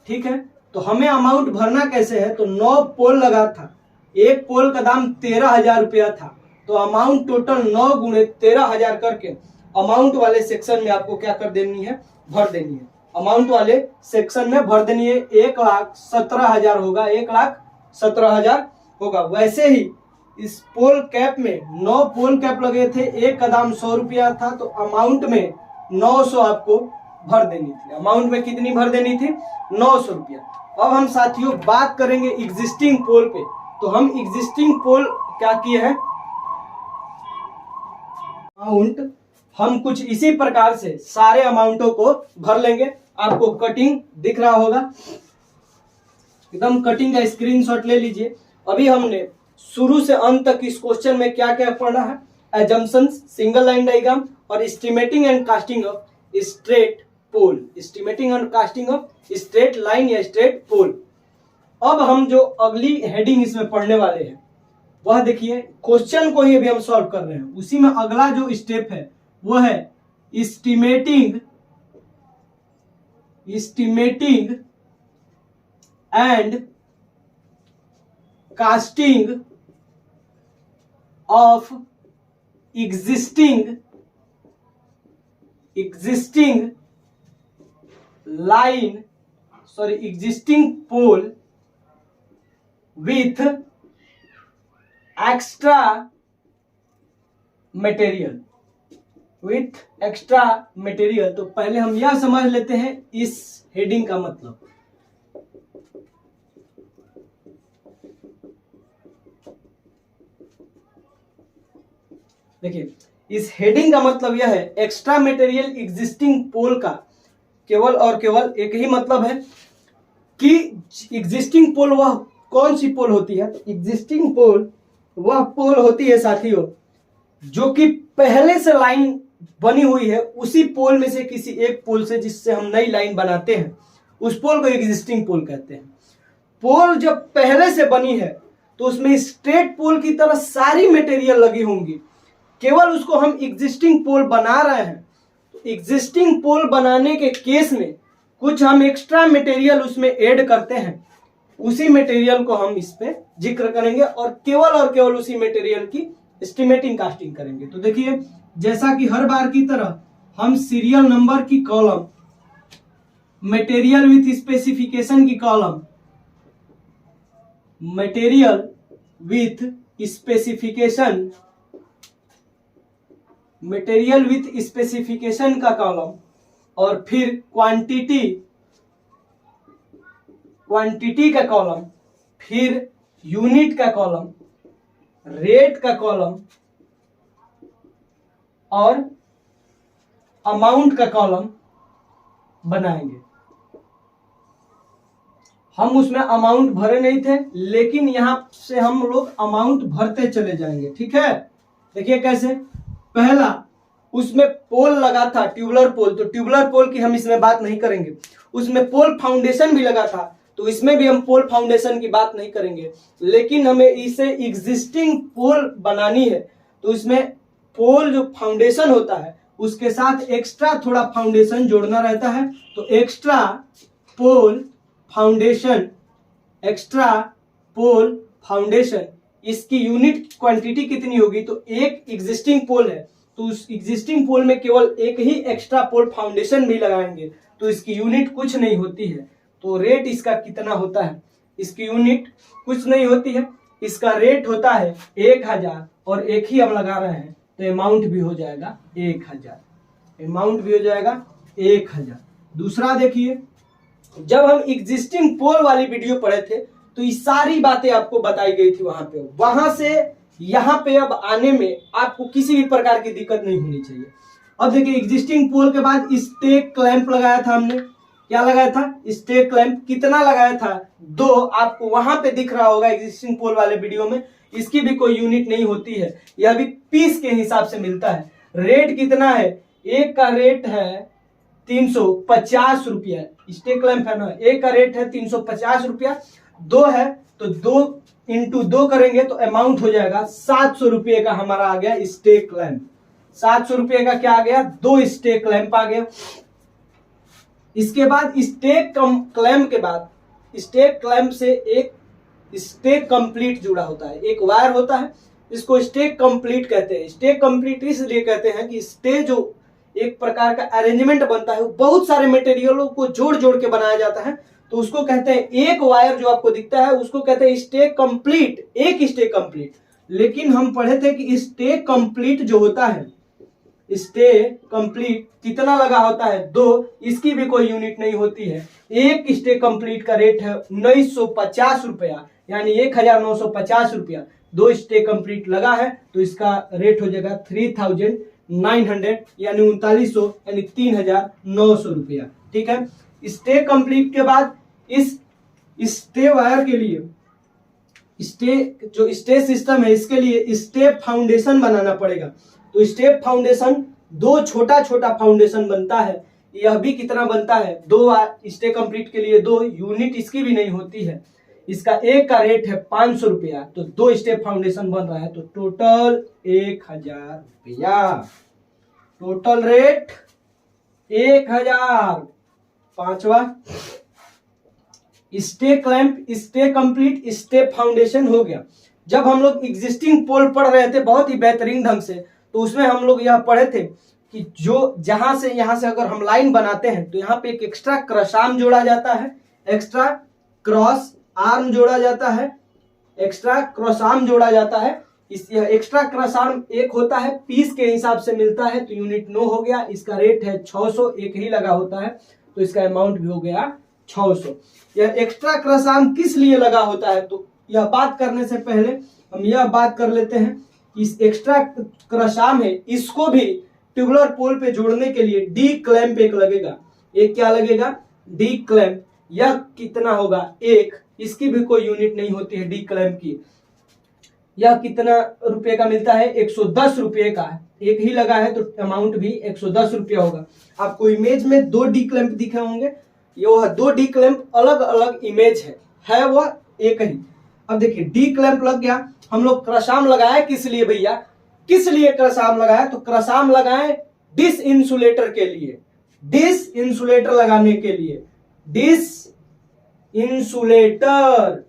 ठीक है। तो हमें अमाउंट भरना कैसे है, तो 9 पोल लगा था, एक पोल का दाम 13,000 रुपया था, तो अमाउंट टोटल 9 गुणे 13,000 करके अमाउंट वाले सेक्शन में आपको क्या कर देनी है, भर देनी है। अमाउंट वाले सेक्शन में भर देनी है। 1,17,000 होगा, 1,17,000 होगा। वैसे ही इस पोल कैप में 9 पोल कैप लगे थे, एक का दाम 100 रुपया था, तो अमाउंट में 900 आपको भर देनी थी। अमाउंट में कितनी भर देनी थी, 900 रुपया। अब हम साथियों बात करेंगे एग्जिस्टिंग पोल पे। तो हम एग्जिस्टिंग पोल क्या किए हैं, अमाउंट हम कुछ इसी प्रकार से सारे अमाउंटों को भर लेंगे। आपको कटिंग दिख रहा होगा, एकदम कटिंग का स्क्रीनशॉट ले लीजिए। अभी हमने शुरू से अंत तक इस क्वेश्चन में क्या क्या पढ़ा है, एजम्पशंस, सिंगल लाइन डायग्राम और estimating and costing of straight pole, estimating and costing of straight line या स्ट्रेट पोल। अब हम जो अगली हेडिंग इसमें पढ़ने वाले हैं वह देखिए, क्वेश्चन को ही अभी हम सॉल्व कर रहे हैं, उसी में अगला जो स्टेप है वो है estimating and costing of existing line, sorry existing pole with extra material, तो पहले हम यह समझ लेते हैं इस हेडिंग का मतलब। देखिए इस हेडिंग का मतलब यह है, एक्स्ट्रा मटेरियल एग्जिस्टिंग पोल का केवल और केवल एक ही मतलब है कि एग्जिस्टिंग पोल वह कौन सी पोल होती है। एग्जिस्टिंग पोल वह पोल होती है साथियों जो कि पहले से लाइन बनी हुई है, उसी पोल में से किसी एक पोल से जिससे हम नई लाइन बनाते हैं उस पोल को एग्जिस्टिंग पोल कहते हैं। पोल जब पहले से बनी है तो उसमें स्ट्रेट पोल की तरह सारी मटेरियल लगी होंगी, केवल उसको हम एग्जिस्टिंग पोल बना रहे हैं। तो एग्जिस्टिंग पोल बनाने के केस में कुछ हम एक्स्ट्रा मटेरियल उसमें ऐड करते हैं, उसी मटेरियल को हम इस पे जिक्र करेंगे और केवल उसी मटेरियल की एस्टिमेटिंग कास्टिंग करेंगे। तो देखिए जैसा कि हर बार की तरह हम सीरियल नंबर की कॉलम, मटेरियल विथ स्पेसिफिकेशन की कॉलम, मटेरियल विथ स्पेसिफिकेशन का कॉलम और फिर क्वांटिटी का कॉलम, फिर यूनिट का कॉलम, रेट का कॉलम और अमाउंट का कॉलम बनाएंगे। हम उसमें अमाउंट भरे नहीं थे, लेकिन यहां से हम लोग अमाउंट भरते चले जाएंगे, ठीक है। देखिए कैसे, पहला उसमें पोल लगा था ट्यूबुलर पोल, तो ट्यूबुलर पोल की हम इसमें बात नहीं करेंगे। उसमें पोल फाउंडेशन भी लगा था, तो इसमें भी हम पोल फाउंडेशन की बात नहीं करेंगे। लेकिन हमें इसे एग्जिस्टिंग पोल बनानी है, तो इसमें पोल जो फाउंडेशन होता है उसके साथ एक्स्ट्रा थोड़ा फाउंडेशन जोड़ना रहता है। तो एक्स्ट्रा पोल फाउंडेशन, इसकी यूनिट क्वांटिटी कितनी होगी, तो एक एग्जिस्टिंग पोल है तो उस एग्जिस्टिंग पोल में केवल एक ही एक्स्ट्रा पोल फाउंडेशन भी लगाएंगे, तो इसकी यूनिट कुछ नहीं होती है। तो रेट इसका कितना होता है, इसकी यूनिट कुछ नहीं होती है, इसका रेट होता है 1000 और एक ही हम लगा रहे हैं, तो अमाउंट भी हो जाएगा 1000। दूसरा देखिए, जब हम एग्जिस्टिंग पोल वाली वीडियो पढ़े थे तो ये सारी बातें आपको बताई गई थी वहां पे। वहां से यहाँ पे अब आने में आपको किसी भी प्रकार की दिक्कत नहीं होनी चाहिए। अब देखिए एग्जिस्टिंग पोल के बाद स्टेक क्लैंप लगाया था हमने। क्या लगाया था? Stake clamp. कितना लगाया था? 2। आपको वहां पे दिख रहा होगा एग्जिस्टिंग पोल वाले वीडियो में। इसकी भी कोई यूनिट नहीं होती है, यह भी पीस के हिसाब से मिलता है। रेट कितना है? एक का रेट है 350 रुपया। स्टेक क्लैंप है ना, एक का रेट है 350 रुपया। 2 है तो 2 इंटू 2 करेंगे तो अमाउंट हो जाएगा 700 रुपये का हमारा आ गया स्टेक क्लैंप। 700 रुपये का क्या आ गया? 2 स्टेक क्लैंप आ गया। इसके बाद स्टेक क्लैंप के बाद स्टेक क्लैंप से एक स्टेक कंप्लीट जुड़ा होता है, एक वायर होता है, इसको स्टेक कंप्लीट कहते हैं। स्टेक कंप्लीट इसलिए कहते हैं कि स्टे जो एक प्रकार का अरेंजमेंट बनता है, वो बहुत सारे मटेरियलों को जोड़ जोड़ के बनाया जाता है, तो उसको कहते हैं, एक वायर जो आपको दिखता है उसको कहते हैं स्टेक कंप्लीट, एक स्टेक कंप्लीट। लेकिन हम पढ़े थे कि स्टेक कंप्लीट जो होता है, स्टे कंप्लीट कितना लगा होता है? 2। इसकी भी कोई यूनिट नहीं होती है। एक स्टे कंप्लीट का रेट है 1950 रुपया, यानी 1950 रुपया। 2 स्टे कंप्लीट लगा है तो इसका रेट हो जाएगा 3900 यानी 3900 यानी 3900 रुपया। ठीक है। स्टे कंप्लीट के बाद इस स्टे वायर के लिए स्टे जो स्टे सिस्टम है, इसके लिए स्टेप फाउंडेशन बनाना पड़ेगा। तो स्टेप फाउंडेशन 2 छोटा छोटा फाउंडेशन बनता है। यह भी कितना बनता है? 2 स्टे कंप्लीट के लिए 2 यूनिट इसकी भी नहीं होती है। इसका एक का रेट है 500 रुपया, तो 2 स्टेप फाउंडेशन बन रहा है, तो टोटल 1000 रुपया। Total rate 1000। 5वां stay clamp, stay complete, step foundation हो गया। जब हम लोग एग्जिस्टिंग पोल पढ़ रहे थे बहुत ही बेहतरीन ढंग से, तो उसमें हम लोग यह पढ़े थे कि जो जहां से यहां से अगर हम लाइन बनाते हैं तो यहाँ पे एक एक्स्ट्रा क्रॉस आर्म जोड़ा जाता है, एक्स्ट्रा क्रॉस आर्म जोड़ा जाता है, एक्स्ट्रा क्रॉस आर्म जोड़ा जाता है। इस एक्स्ट्रा क्रॉस आर्म एक होता है, पीस के हिसाब से मिलता है, तो यूनिट 9 हो गया। इसका रेट है 600, एक ही लगा होता है, तो इसका अमाउंट भी हो गया 600। यह एक्स्ट्रा क्रॉस आर्म किस लिए लगा होता है? तो यह बात करने से पहले हम यह बात कर लेते हैं, इस एक्स्ट्रा क्रॉस आर्म है, इसको भी ट्यूबुलर पोल पे जोड़ने के लिए डी क्लैंप एक लगेगा। एक क्या लगेगा? D clamp. यह कितना होगा? 1। इसकी भी कोई यूनिट नहीं होती है डी क्लैंप की। यह कितना रुपए का मिलता है? 110 रुपये का। एक ही लगा है तो अमाउंट भी 110 रुपया होगा। आपको इमेज में 2 डी क्लैंप दिखे होंगे, ये वह 2 डी क्लैंप अलग अलग इमेज है वह एक ही। अब देखिए डी क्लैंप लग गया। हम लोग क्रॉस आर्म लगाए किस लिए भैया? किस लिए क्रॉस आर्म लगाए? तो क्रॉस आर्म लगाए डिस इंसुलेटर के लिए, डिस इंसुलेटर लगाने के लिए। डिस इंसुलेटर,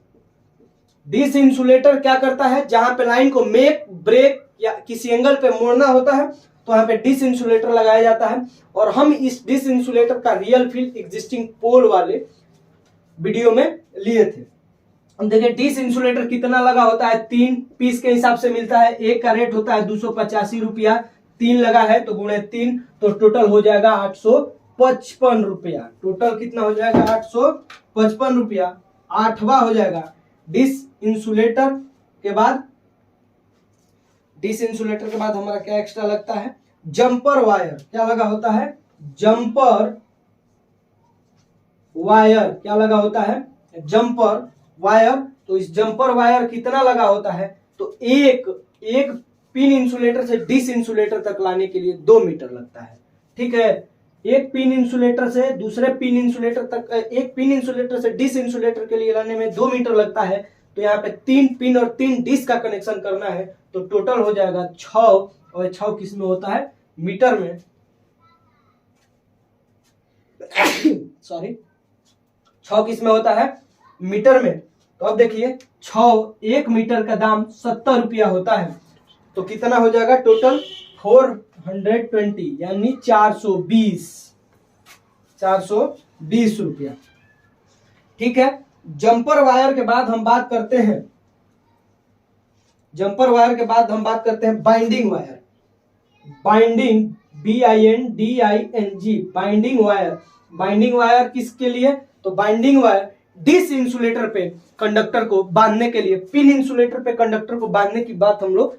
डिस इंसुलेटर क्या करता है? जहां पे लाइन को मेक ब्रेक या किसी एंगल पे मोड़ना होता है तो वहां पे डिस इंसुलेटर लगाया जाता है। और हम इस डिस इंसुलेटर का रियल फील एग्जिस्टिंग पोल वाले वीडियो में लिए थे। हम देखिए डिस इंसुलेटर कितना लगा होता है? 3 पीस के हिसाब से मिलता है। एक का रेट होता है 285 रुपया, 3 लगा है तो गुणे 3, तो टोटल हो जाएगा 855 रुपया। टोटल कितना हो जाएगा? 855 रुपया। 8वां हो जाएगा डिस इंसुलेटर के बाद, डिस इंसुलेटर के बाद हमारा क्या एक्स्ट्रा लगता है? Jumper wire. क्या लगा होता है? Jumper wire. क्या लगा होता है? Jumper wire. तो इस जंपर वायर कितना लगा होता है? तो एक पिन इंसुलेटर से डिस इंसुलेटर तक लाने के लिए 2 मीटर लगता है। ठीक है। एक पिन इंसुलेटर से दूसरे पिन इंसुलेटर तक, एक पिन इंसुलेटर से डिस इंसुलेटर के लिए लाने में 2 मीटर लगता है। तो यहाँ पे 3 पिन और 3 डिस का कनेक्शन करना है, तो टोटल हो जाएगा 6। और 6 किस में होता है? मीटर में। सॉरी, 6 किस में होता है? मीटर में। तो अब देखिए 1 मीटर का दाम 70 रुपया होता है, तो कितना हो जाएगा? टोटल 420 यानी 420 रुपया। ठीक है। जंपर वायर के बाद हम बात करते हैं, जंपर वायर के बाद हम बात करते हैं binding wire. Binding, BINDING, binding wire. Binding wire किसके लिए? तो बाइंडिंग वायर डिस इंसुलेटर पे कंडक्टर को बांधने के लिए, पिन इंसुलेटर पे कंडक्टर को बांधने की बात हम लोग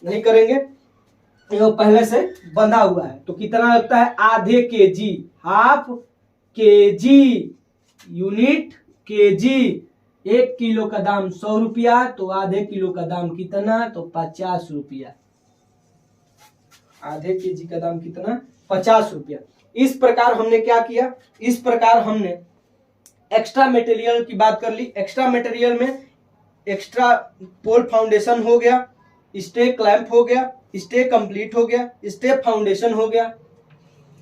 नहीं करेंगे, ये पहले से बंधा हुआ है। तो कितना लगता है, आधे KG, half KG, unit KG. 1 kilo का दाम 100 रुपया, तो आधे किलो का दाम कितना, तो 50 रुपया। आधे केजी का दाम कितना, 50 रुपया। इस प्रकार हमने क्या किया, इस प्रकार हमने एक्स्ट्रा मटेरियल की बात कर ली। एक्स्ट्रा मटेरियल में एक्स्ट्रा पोल फाउंडेशन हो गया, स्टे क्लैंप हो गया, स्टे कंप्लीट हो गया, स्टे फाउंडेशन हो गया,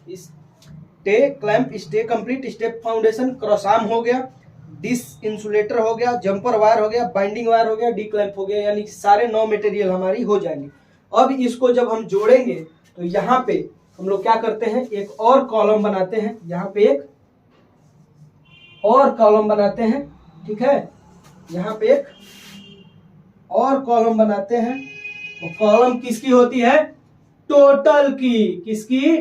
stay clamp, stay complete, stay foundation, cross arm हो गया, डिस इंसुलेटर हो गया, जंपर वायर हो गया, बाइंडिंग वायर हो गया, डी क्लैंप हो गया, यानी सारे 9 मटेरियल हमारी हो जाएंगे। अब इसको जब हम जोड़ेंगे तो यहाँ पे हम लोग क्या करते हैं, एक और कॉलम बनाते हैं, यहाँ पे एक और कॉलम बनाते हैं, ठीक है, यहाँ पे एक और कॉलम बनाते हैं। और कॉलम किसकी होती है, टोटल की, किसकी,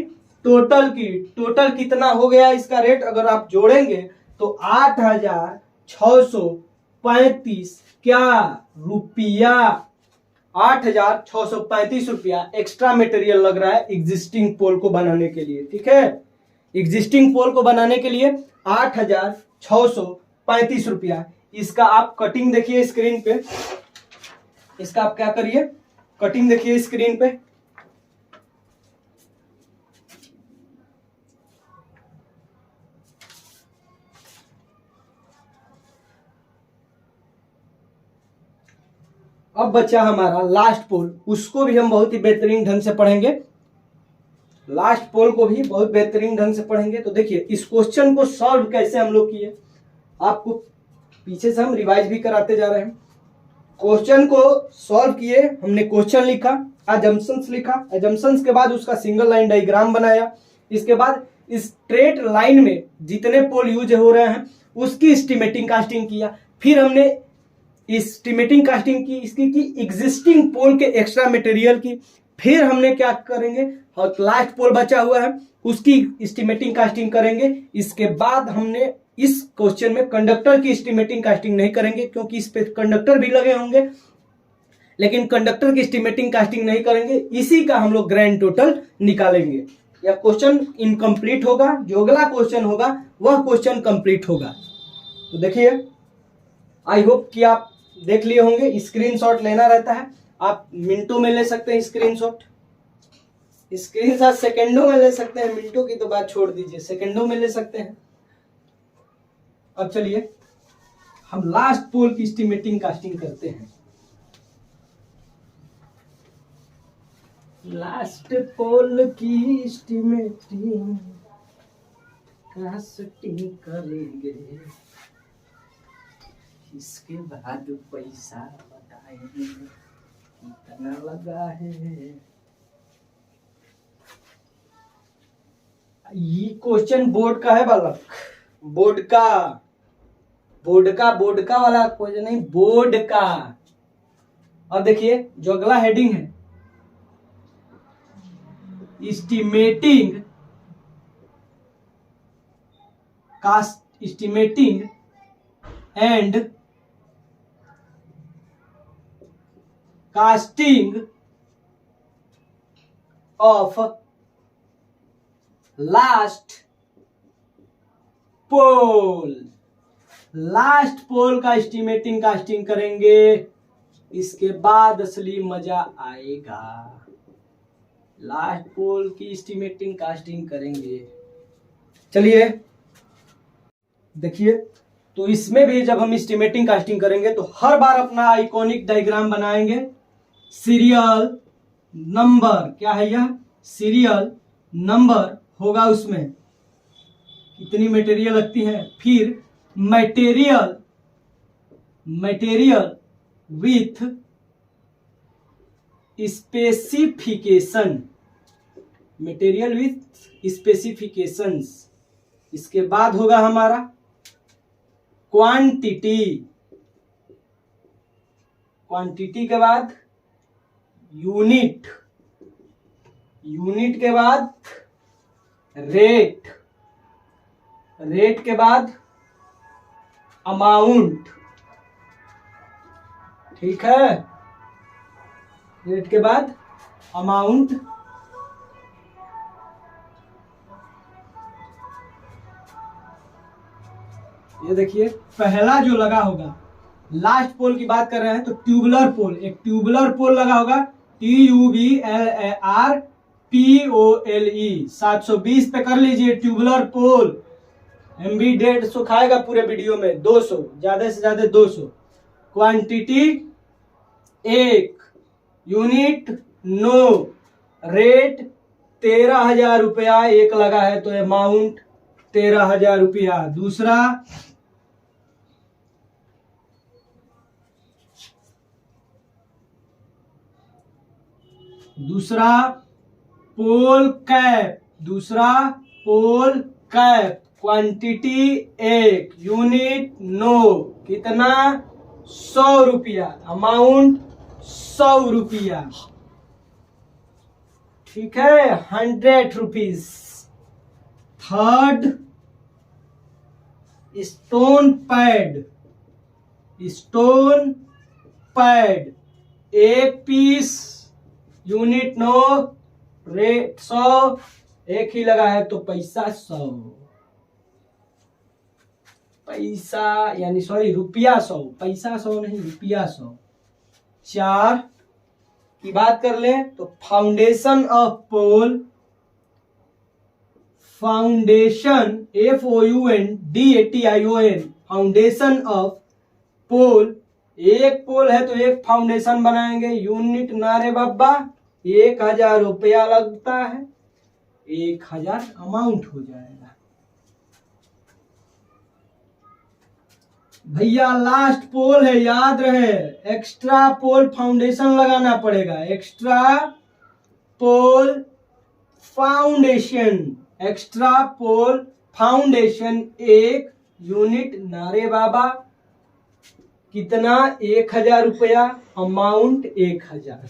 टोटल की। टोटल कितना हो गया इसका रेट, अगर आप जोड़ेंगे तो 8,635 क्या रुपया, 8,635 रुपया एक्स्ट्रा मटेरियल लग रहा है एग्जिस्टिंग पोल को बनाने के लिए, ठीक है। एग्जिस्टिंग पोल को बनाने के लिए 8,635 रुपया। इसका आप कटिंग देखिए स्क्रीन पे, इसका आप क्या करिए, कटिंग देखिए स्क्रीन पे। अब बचा हमारा लास्ट पोल, उसको भी हम बहुत ही बेहतरीन ढंग से पढ़ेंगे, लास्ट पोल को भी बहुत बेहतरीन ढंग से पढ़ेंगे। तो देखिए इस क्वेश्चन को सॉल्व कैसे हम लोग किए, आपको पीछे से हम रिवाइज भी कराते जा रहे हैं। क्वेश्चन को सॉल्व किए, हमने क्वेश्चन लिखा, अजम्पशंस लिखा, अजम्पशंस के बाद उसका सिंगल लाइन डायग्राम बनाया, इसके बाद स्ट्रेट लाइन में जितने पोल यूज हो रहे हैं उसकी एस्टिमेटिंग कास्टिंग किया, फिर हमने एस्टिमेटिंग कास्टिंग की इसकी की एग्जिस्टिंग पोल के एक्स्ट्रा मटेरियल की, फिर हमने क्या करेंगे, और लास्ट पोल बचा हुआ है उसकी एस्टिमेटिंग कास्टिंग करेंगे। इसके बाद हमने इस क्वेश्चन में कंडक्टर की एस्टिमेटिंग कास्टिंग नहीं करेंगे क्योंकि इस पे कंडक्टर भी लगे होंगे, लेकिन कंडक्टर की एस्टिमेटिंग कास्टिंग नहीं करेंगे, इसी का हम लोग ग्रैंड टोटल निकालेंगे। या क्वेश्चन इनकम्प्लीट होगा, जो अगला क्वेश्चन होगा वह क्वेश्चन कंप्लीट होगा। तो देखिए आई होप कि आप देख लिए होंगे। स्क्रीनशॉट लेना रहता है, आप मिनटों में ले सकते हैं स्क्रीनशॉट, स्क्रीनशॉट सेकंडों में ले सकते हैं, मिनटों की तो बात छोड़ दीजिए, सेकंडों में ले सकते हैं। अब चलिए हम लास्ट पोल की एस्टिमेटिंग कास्टिंग करते हैं। लास्ट पोल की एस्टिमेटिंग कास्टिंग करेंगे, इसके बाद पैसा बताएंगे कितना लगा है। ये क्वेश्चन बोर्ड का है बालक, बोर्ड का वाला क्वेश्चन नहीं, बोर्ड का। अब देखिए जो अगला हेडिंग है, estimating and costing of last pole. Last pole का एस्टिमेटिंग कास्टिंग करेंगे, इसके बाद असली मजा आएगा। लास्ट पोल की एस्टिमेटिंग कास्टिंग करेंगे। चलिए देखिए, तो इसमें भी जब हम एस्टिमेटिंग कास्टिंग करेंगे तो हर बार अपना आइकॉनिक डायग्राम बनाएंगे। सीरियल नंबर, क्या है यह, सीरियल नंबर होगा, उसमें कितनी मटेरियल लगती है, फिर material with specification, material with specifications. इसके बाद होगा हमारा क्वांटिटी, क्वांटिटी के बाद यूनिट, यूनिट के बाद रेट, रेट के बाद अमाउंट, ठीक है। रेट के बाद अमाउंट, ये देखिए पहला जो लगा होगा, लास्ट पोल की बात कर रहे हैं तो ट्यूबुलर पोल, एक ट्यूबुलर पोल लगा होगा, TUBLARPOLE 720 पे कर लीजिए ट्यूबुलर पोल। MB 150 खाएगा पूरे वीडियो में, 200 ज्यादा से ज्यादा 200। क्वांटिटी 1, यूनिट 9, रेट 13,000 रुपया एक लगा है तो अमाउंट 13,000 रुपया। दूसरा पोल कैप, क्वांटिटी 1, यूनिट 9, कितना 100 रुपया, अमाउंट 100 रुपया, ठीक है, 100 rupees. Third stone pad 1 piece, unit 9, rate 100, एक ही लगा है तो पैसा 100, पैसा यानी सॉरी रुपया 100, पैसा 100 नहीं, रुपया 100। 4 की बात कर ले तो foundation of pole, foundation FOUNDATION, foundation of pole, एक पोल है तो एक फाउंडेशन बनाएंगे, यूनिट नारे बाबा 1,000 रुपया लगता है, 1,000 अमाउंट हो जाएगा। भैया लास्ट पोल है, याद रहे, एक्स्ट्रा पोल फाउंडेशन लगाना पड़ेगा, एक्स्ट्रा पोल फाउंडेशन 1 यूनिट नारे बाबा, कितना 1,000 रुपया, अमाउंट 1,000,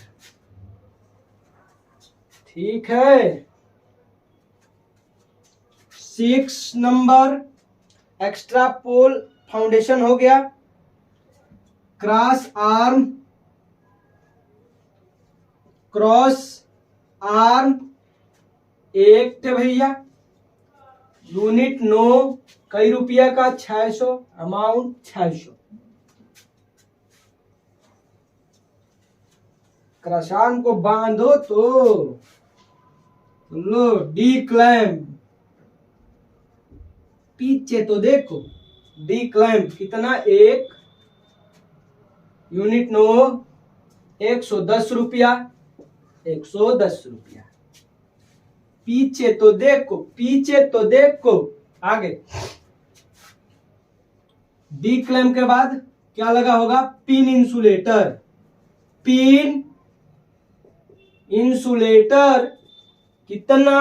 ठीक है। 6 नंबर एक्स्ट्रा पोल फाउंडेशन हो गया। क्रॉस आर्म 1 थे भैया, यूनिट 9, कई रुपया का, 600, अमाउंट 600। क्रशान को बांधो तो लो, डी क्लैम्प, पीछे तो देखो, डी क्लैम्प कितना, 1 यूनिट 9, 110 रुपया, 110 रुपया। पीछे तो देखो, आगे डी क्लैम्प के बाद क्या लगा होगा, पिन इंसुलेटर, कितना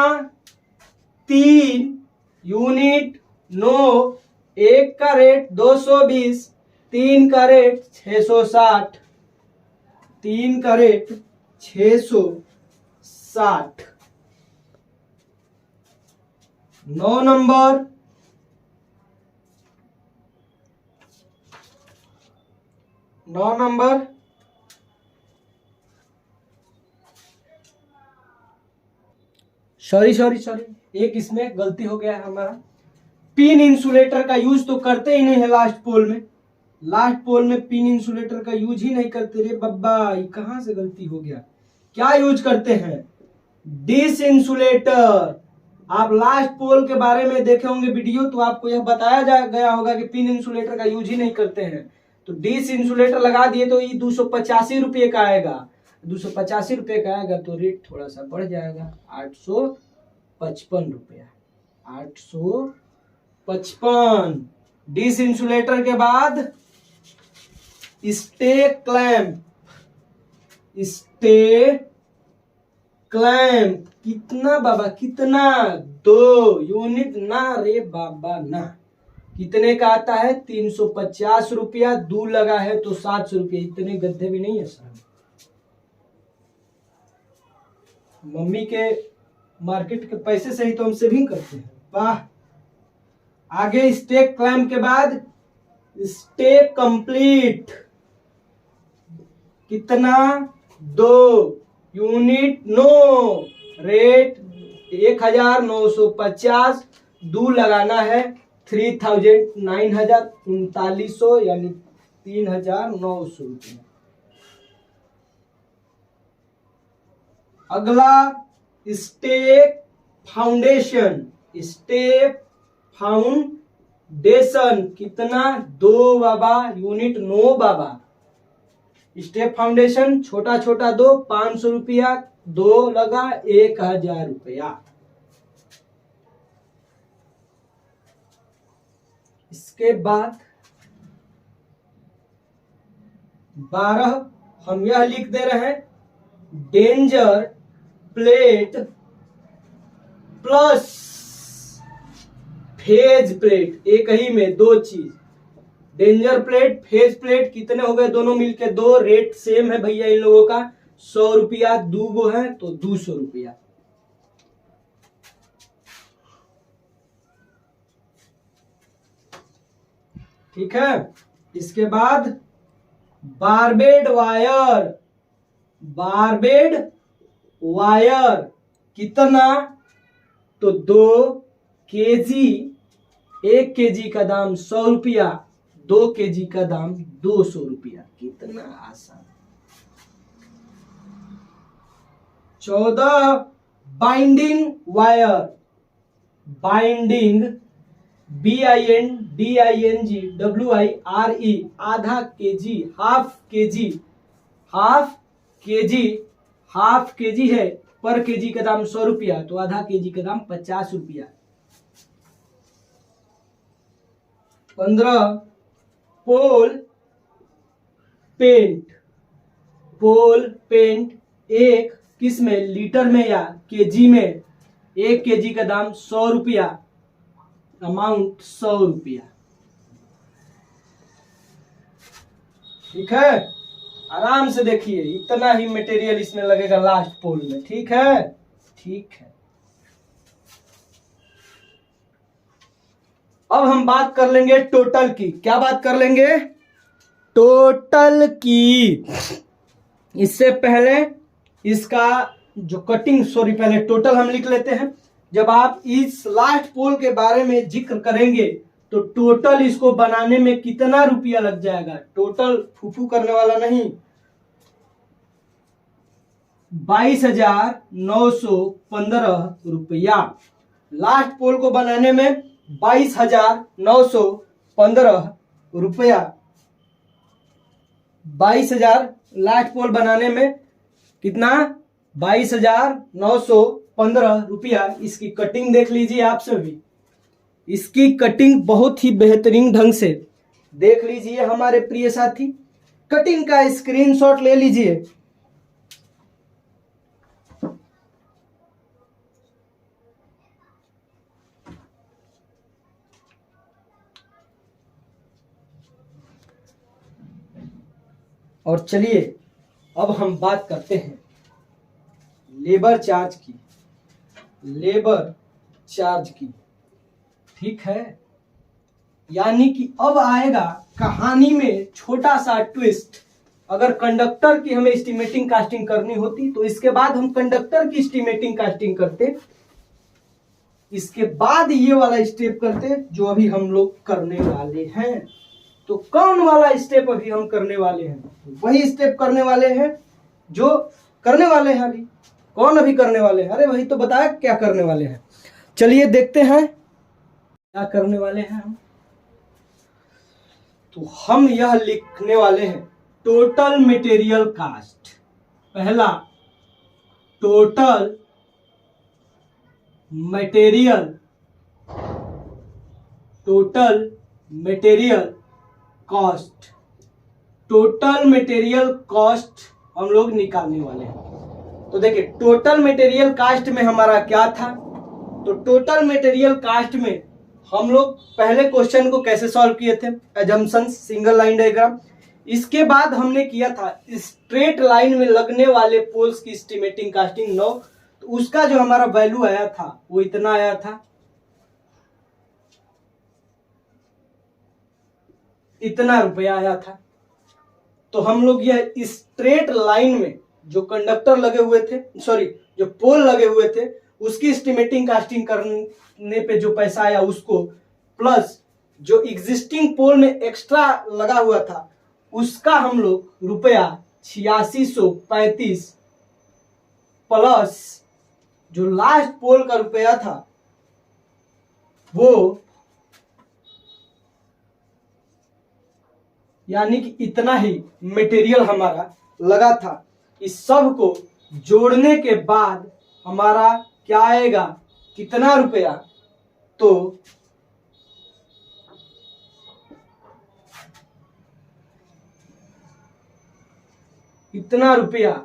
3 यूनिट 9, 1 का रेट 220, 3 का रेट 660, 3 का रेट 660। 9 नंबर सॉरी एक इसमें गलती हो गया है हमारा। पिन इंसुलेटर का यूज तो करते ही नहीं है लास्ट पोल में पिन इंसुलेटर का यूज ही नहीं करते रे बब्बा, ये कहां से गलती हो गया। क्या यूज करते हैं, डिस इंसुलेटर। आप लास्ट पोल के बारे में देखे होंगे वीडियो, तो आपको यह बताया गया होगा कि पिन इंसुलेटर का यूज ही नहीं करते हैं। तो डिस इंसुलेटर लगा दिए तो ये 285 रुपये का आएगा, 285 रुपये का आएगा तो रेट थोड़ा सा बढ़ जाएगा, 855 रुपया, 855। डिस इंसुलेटर के बाद स्टे क्लैंप, कितना बाबा, कितना 2 यूनिट ना रे बाबा ना, कितने का आता है 350 रुपया, 2 लगा है तो 700 रुपया। इतने गद्दे भी नहीं है सर, मम्मी के मार्केट के पैसे से ही तो हम सेविंग करते हैं। वाह। आगे स्टेक क्लैम्प के बाद स्टे कंप्लीट कितना 2 यूनिट नो रेट 1950 दू लगाना है 3900 यानी 3900 रुपये। अगला स्टेप फाउंडेशन कितना 2 बाबा यूनिट नो बाबा। स्टेप फाउंडेशन छोटा छोटा 2 500 रुपया 2 लगा 1000 रुपया। इसके बाद 12 हम यह लिख दे रहे हैं danger plate plus phase plate, एक ही में 2 चीज। डेंजर प्लेट फेज प्लेट कितने हो गए दोनों मिलके 2, रेट सेम है भैया इन लोगों का 100 रुपया, 2 गो है तो 200 रुपया। ठीक है। इसके बाद बारबेड वायर कितना तो 2 केजी, 1 केजी का दाम 100 रुपया, 2 केजी का दाम 200 रुपया। कितना आसान। 14 बाइंडिंग वायर, बाइंडिंग BINDING आधा केजी, हाफ केजी है, पर केजी का दाम 100 रुपया तो आधा केजी का दाम 50 रुपया। 15 पोल पेंट एक किस में, लीटर में या केजी में। 1 केजी का दाम 100 रुपया, अमाउंट 100 रुपया। ठीक है। आराम से देखिए इतना ही मटेरियल इसमें लगेगा लास्ट पोल में। ठीक है। अब हम बात कर लेंगे टोटल की। क्या बात कर लेंगे? टोटल की। इससे पहले इसका जो कटिंग, पहले टोटल हम लिख लेते हैं। जब आप इस लास्ट पोल के बारे में जिक्र करेंगे तो टोटल इसको बनाने में कितना रुपया लग जाएगा, टोटल फूफू करने वाला नहीं, 22,915 रुपया। लास्ट पोल को बनाने में 22,915 रुपया। 22,000 लास्ट पोल बनाने में कितना, 22,915 रुपया। इसकी कटिंग देख लीजिए आप सभी। इसकी कटिंग बहुत ही बेहतरीन ढंग से देख लीजिए हमारे प्रिय साथी। कटिंग का स्क्रीनशॉट ले लीजिए। और चलिए अब हम बात करते हैं लेबर चार्ज की। ठीक है। यानी कि अब आएगा कहानी में छोटा सा ट्विस्ट। अगर कंडक्टर की हमें एस्टिमेटिंग कास्टिंग करनी होती तो इसके बाद हम कंडक्टर की एस्टिमेटिंग कास्टिंग करते, इसके बाद ये वाला स्टेप करते जो अभी हम लोग करने वाले हैं। तो कौन वाला स्टेप अभी हम करने वाले हैं? वही स्टेप करने वाले हैं जो करने वाले हैं अभी। कौन अभी करने वाले हैं? अरे वही तो बताया क्या करने वाले हैं। चलिए देखते हैं क्या करने वाले हैं हम। तो हम यह लिखने वाले हैं टोटल मटेरियल कास्ट। पहला total material cost. Total material cost हम लोग निकालने वाले हैं। तो देखिए टोटल मटेरियल कास्ट में हमारा क्या था। तो टोटल मटेरियल कास्ट में हम लोग पहले क्वेश्चन को कैसे सॉल्व किए थे, अजम्पशन, सिंगल लाइन डायग्राम। इसके बाद हमने किया था स्ट्रेट लाइन में लगने वाले पोल्स की एस्टिमेटिंग कास्टिंग 9। तो उसका जो हमारा वैल्यू आया था वो इतना आया था। इतना रुपया आया था। तो हम लोग यह स्ट्रेट लाइन में जो कंडक्टर लगे हुए थे, सॉरी जो पोल लगे हुए थे, उसकी एस्टिमेटिंग कास्टिंग करने पे जो पैसा आया उसको, प्लस जो एग्जिस्टिंग पोल में एक्स्ट्रा लगा हुआ था उसका हम लोग रुपया 8635 प्लस जो लास्ट पोल का रुपया था वो, यानी कि इतना ही मटेरियल हमारा लगा था। इस सब को जोड़ने के बाद हमारा क्या आएगा, कितना रुपया, तो इतना रुपया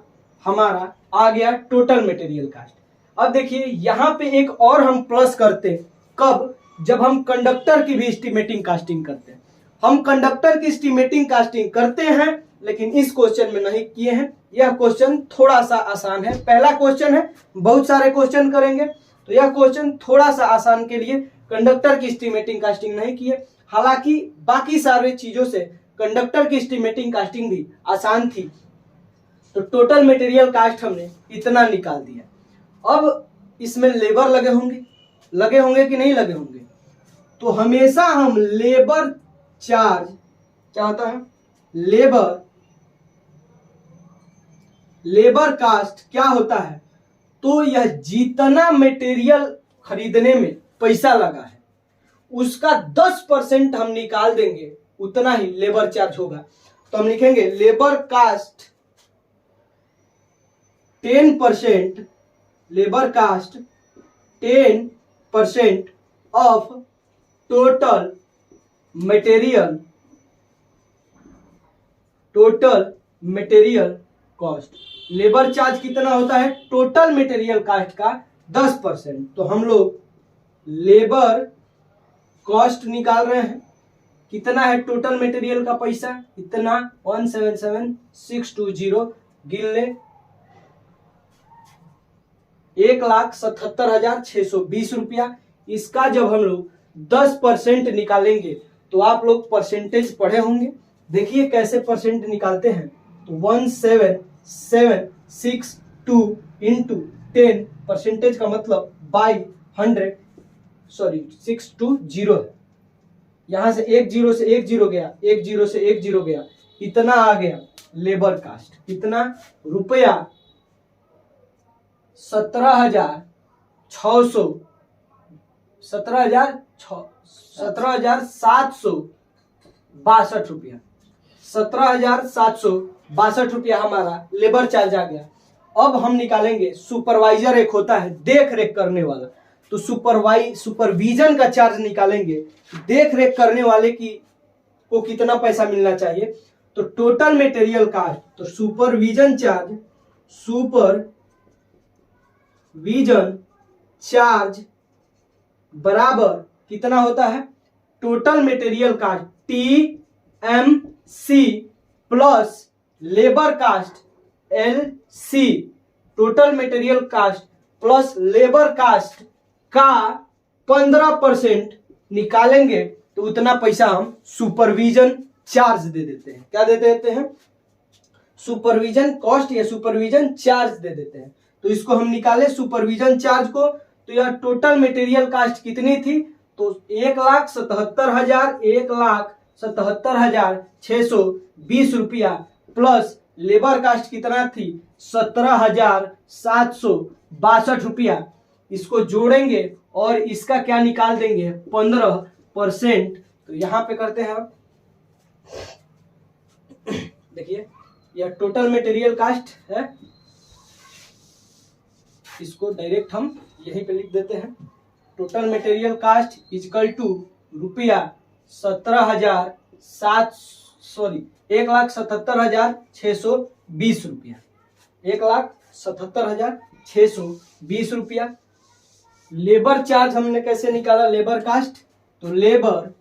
हमारा आ गया टोटल मटेरियल कास्ट। अब देखिए यहाँ पे एक और हम प्लस करते, कब, जब हम कंडक्टर की भी एस्टिमेटिंग कास्टिंग करते हैं। हम कंडक्टर की एस्टिमेटिंग कास्टिंग करते हैं लेकिन इस क्वेश्चन में नहीं किए हैं। यह क्वेश्चन थोड़ा सा आसान है, पहला क्वेश्चन है, बहुत सारे क्वेश्चन करेंगे तो यह क्वेश्चन थोड़ा सा आसान के लिए कंडक्टर की एस्टिमेटिंग कास्टिंग नहीं किए। हालांकि बाकी सारे चीजों से कंडक्टर की एस्टिमेटिंग कास्टिंग भी आसान थी। तो टोटल मटेरियल कास्ट हमने इतना निकाल दिया। अब इसमें लेबर लगे होंगे कि नहीं लगे होंगे, तो हमेशा हम लेबर चार्ज, क्या होता है, लेबर कास्ट क्या होता है, तो यह जितना मटेरियल खरीदने में पैसा लगा है उसका 10% हम निकाल देंगे, उतना ही लेबर चार्ज होगा। तो हम लिखेंगे labour cost 10%, labour cost 10% of total material cost. Labour charge कितना होता है, टोटल मटेरियल कास्ट का 10%। तो हम लोग लेबर कॉस्ट निकाल रहे हैं, कितना है टोटल मटेरियल का पैसा, इतना 177620, गिन ले 1,77,620 रुपया। इसका जब हम लोग 10% निकालेंगे तो आप लोग परसेंटेज पढ़े होंगे, देखिए कैसे परसेंट निकालते हैं। तो 17,762 इंटू 10, परसेंटेज का मतलब बाई 100, सॉरी 620 है। यहां से एक जीरो से एक जीरो गया, एक जीरो से एक जीरो गया, इतना आ गया लेबर कास्ट। कितना रुपया, 17,762 रुपया, 17,762 रुपया हमारा लेबर चार्ज आ गया। अब हम निकालेंगे सुपरवाइजर, एक होता है देख रेख करने वाला, तो सुपरविजन का चार्ज निकालेंगे, देख रेख करने वाले को कितना पैसा मिलना चाहिए। तो टोटल मटेरियल कास्ट, तो सुपरविजन चार्ज बराबर कितना होता है, total material cost TMC plus labour cost LC, total material cost plus labour cost का 15% निकालेंगे तो उतना पैसा हम सुपरविजन चार्ज दे देते हैं। क्या दे देते हैं, सुपरविजन कॉस्ट या सुपरविजन चार्ज दे देते हैं। तो इसको हम निकाले सुपरविजन चार्ज को, तो यह टोटल मटेरियल कास्ट कितनी थी, तो 1,77,620 रुपया प्लस लेबर कास्ट कितना थी, 17,762 रुपया। इसको जोड़ेंगे और इसका क्या निकाल देंगे, 15%। तो यहां पे करते हैं आप, देखिए यह टोटल मटेरियल कास्ट है, इसको डायरेक्ट हम यहीं पे लिख देते हैं। Total material cost equal to रुपया 1,77,620 रुपया, 1,77,620 रुपया। लेबर चार्ज हमने कैसे निकाला, लेबर कास्ट, तो लेबर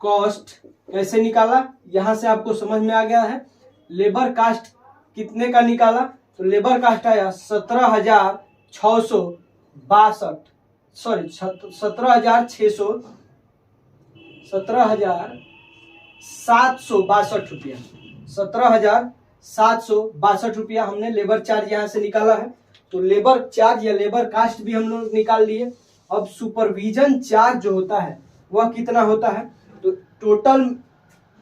कॉस्ट कैसे निकाला, यहां से आपको समझ में आ गया है। लेबर कास्ट कितने का निकाला, तो लेबर कास्ट आया 17,662, सॉरी 17,620 17,762 रुपया। 17,762 रुपया हमने लेबर चार्ज यहाँ से निकाला है। तो लेबर चार्ज या लेबर कास्ट भी हम लोग निकाल लिए। अब सुपरविजन चार्ज जो होता है वह कितना होता है, तो total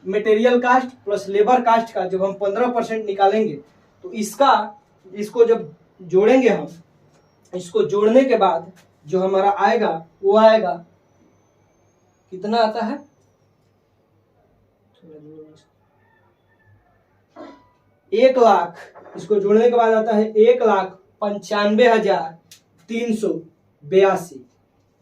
material cost plus labour cost का जब हम 15% निकालेंगे तो इसको जब जोड़ेंगे हम, इसको जोड़ने के बाद जो हमारा आएगा वो आएगा कितना आता है, 1 लाख। इसको जोड़ने के बाद आता है 1,95,382,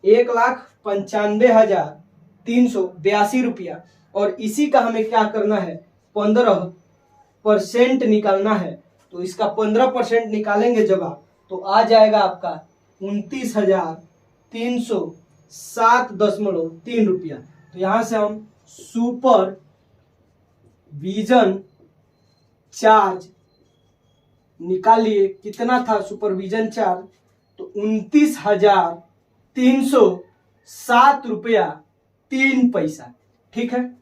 1,95,382 रुपया। और इसी का हमें क्या करना है, 15% निकालना है। तो इसका 15% निकालेंगे जब आप, तो आ जाएगा आपका 29,307.3 रुपया। तो यहाँ से हम सुपर विजन चार्ज निकाल लिए। कितना था सुपरविजन चार्ज, तो 29,307 रुपया 3 पैसा। ठीक है,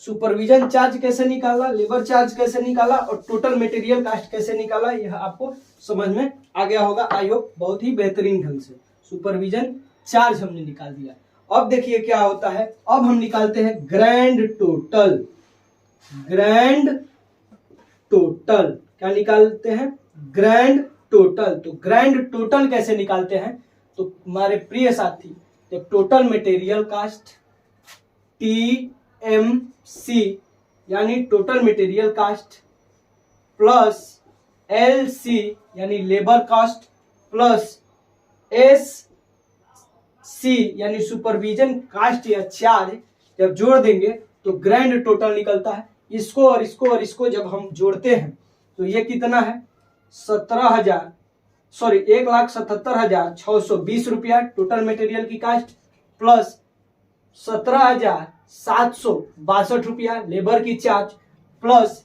सुपरविजन चार्ज कैसे निकाला, लेबर चार्ज कैसे निकाला और टोटल मटेरियल कास्ट कैसे निकाला, यह आपको समझ में आ गया होगा। आई होप बहुत ही बेहतरीन ढंग से सुपरविजन चार्ज हमने निकाल दिया। अब देखिए क्या होता है, अब हम निकालते हैं ग्रैंड टोटल। ग्रैंड टोटल क्या निकालते हैं, ग्रैंड टोटल। तो ग्रैंड टोटल कैसे निकालते हैं, तो हमारे प्रिय साथी, जब टोटल मटेरियल कास्ट TMC यानी total material cost plus LC यानी लेबर कास्ट प्लस SC यानी सुपरविजन कास्ट या चार्ज जब जोड़ देंगे तो ग्रैंड टोटल निकलता है। इसको और इसको और इसको जब हम जोड़ते हैं तो ये कितना है, 1,77,620 रुपया टोटल मटेरियल की कास्ट प्लस 17,762 रुपया लेबर की चार्ज प्लस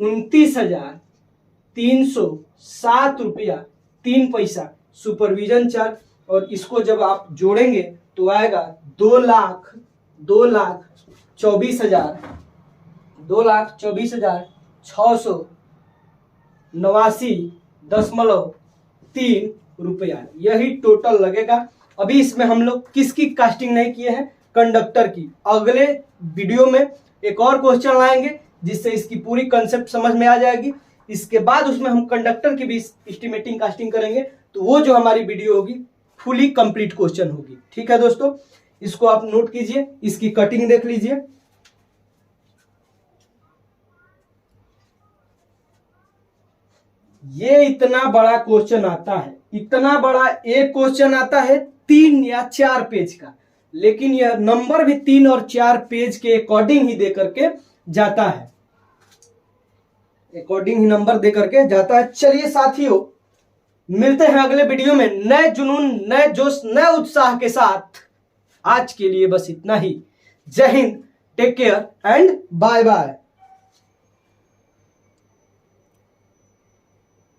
29,307 रुपया 3 पैसा सुपरविजन चार्ज। और इसको जब आप जोड़ेंगे तो आएगा 2,24,689.3 रुपया, यही टोटल लगेगा। अभी इसमें हम लोग किसकी कास्टिंग नहीं किए हैं, कंडक्टर की। अगले वीडियो में एक और क्वेश्चन लाएंगे जिससे इसकी पूरी कंसेप्ट समझ में आ जाएगी। इसके बाद उसमें हम कंडक्टर की भी एस्टिमेटिंग कास्टिंग करेंगे, तो वो जो हमारी वीडियो होगी फुली कंप्लीट क्वेश्चन होगी। ठीक है दोस्तों, इसको आप नोट कीजिए, इसकी कटिंग देख लीजिए। ये इतना बड़ा क्वेश्चन आता है, इतना बड़ा एक क्वेश्चन आता है 3 या 4 पेज का, लेकिन यह नंबर भी 3 और 4 पेज के अकॉर्डिंग ही दे करके जाता है, अकॉर्डिंग ही नंबर दे करके जाता है। चलिए साथियों, मिलते हैं अगले वीडियो में नए जुनून, नए जोश, नए उत्साह के साथ। आज के लिए बस इतना ही। Jai Hind, take care and bye bye.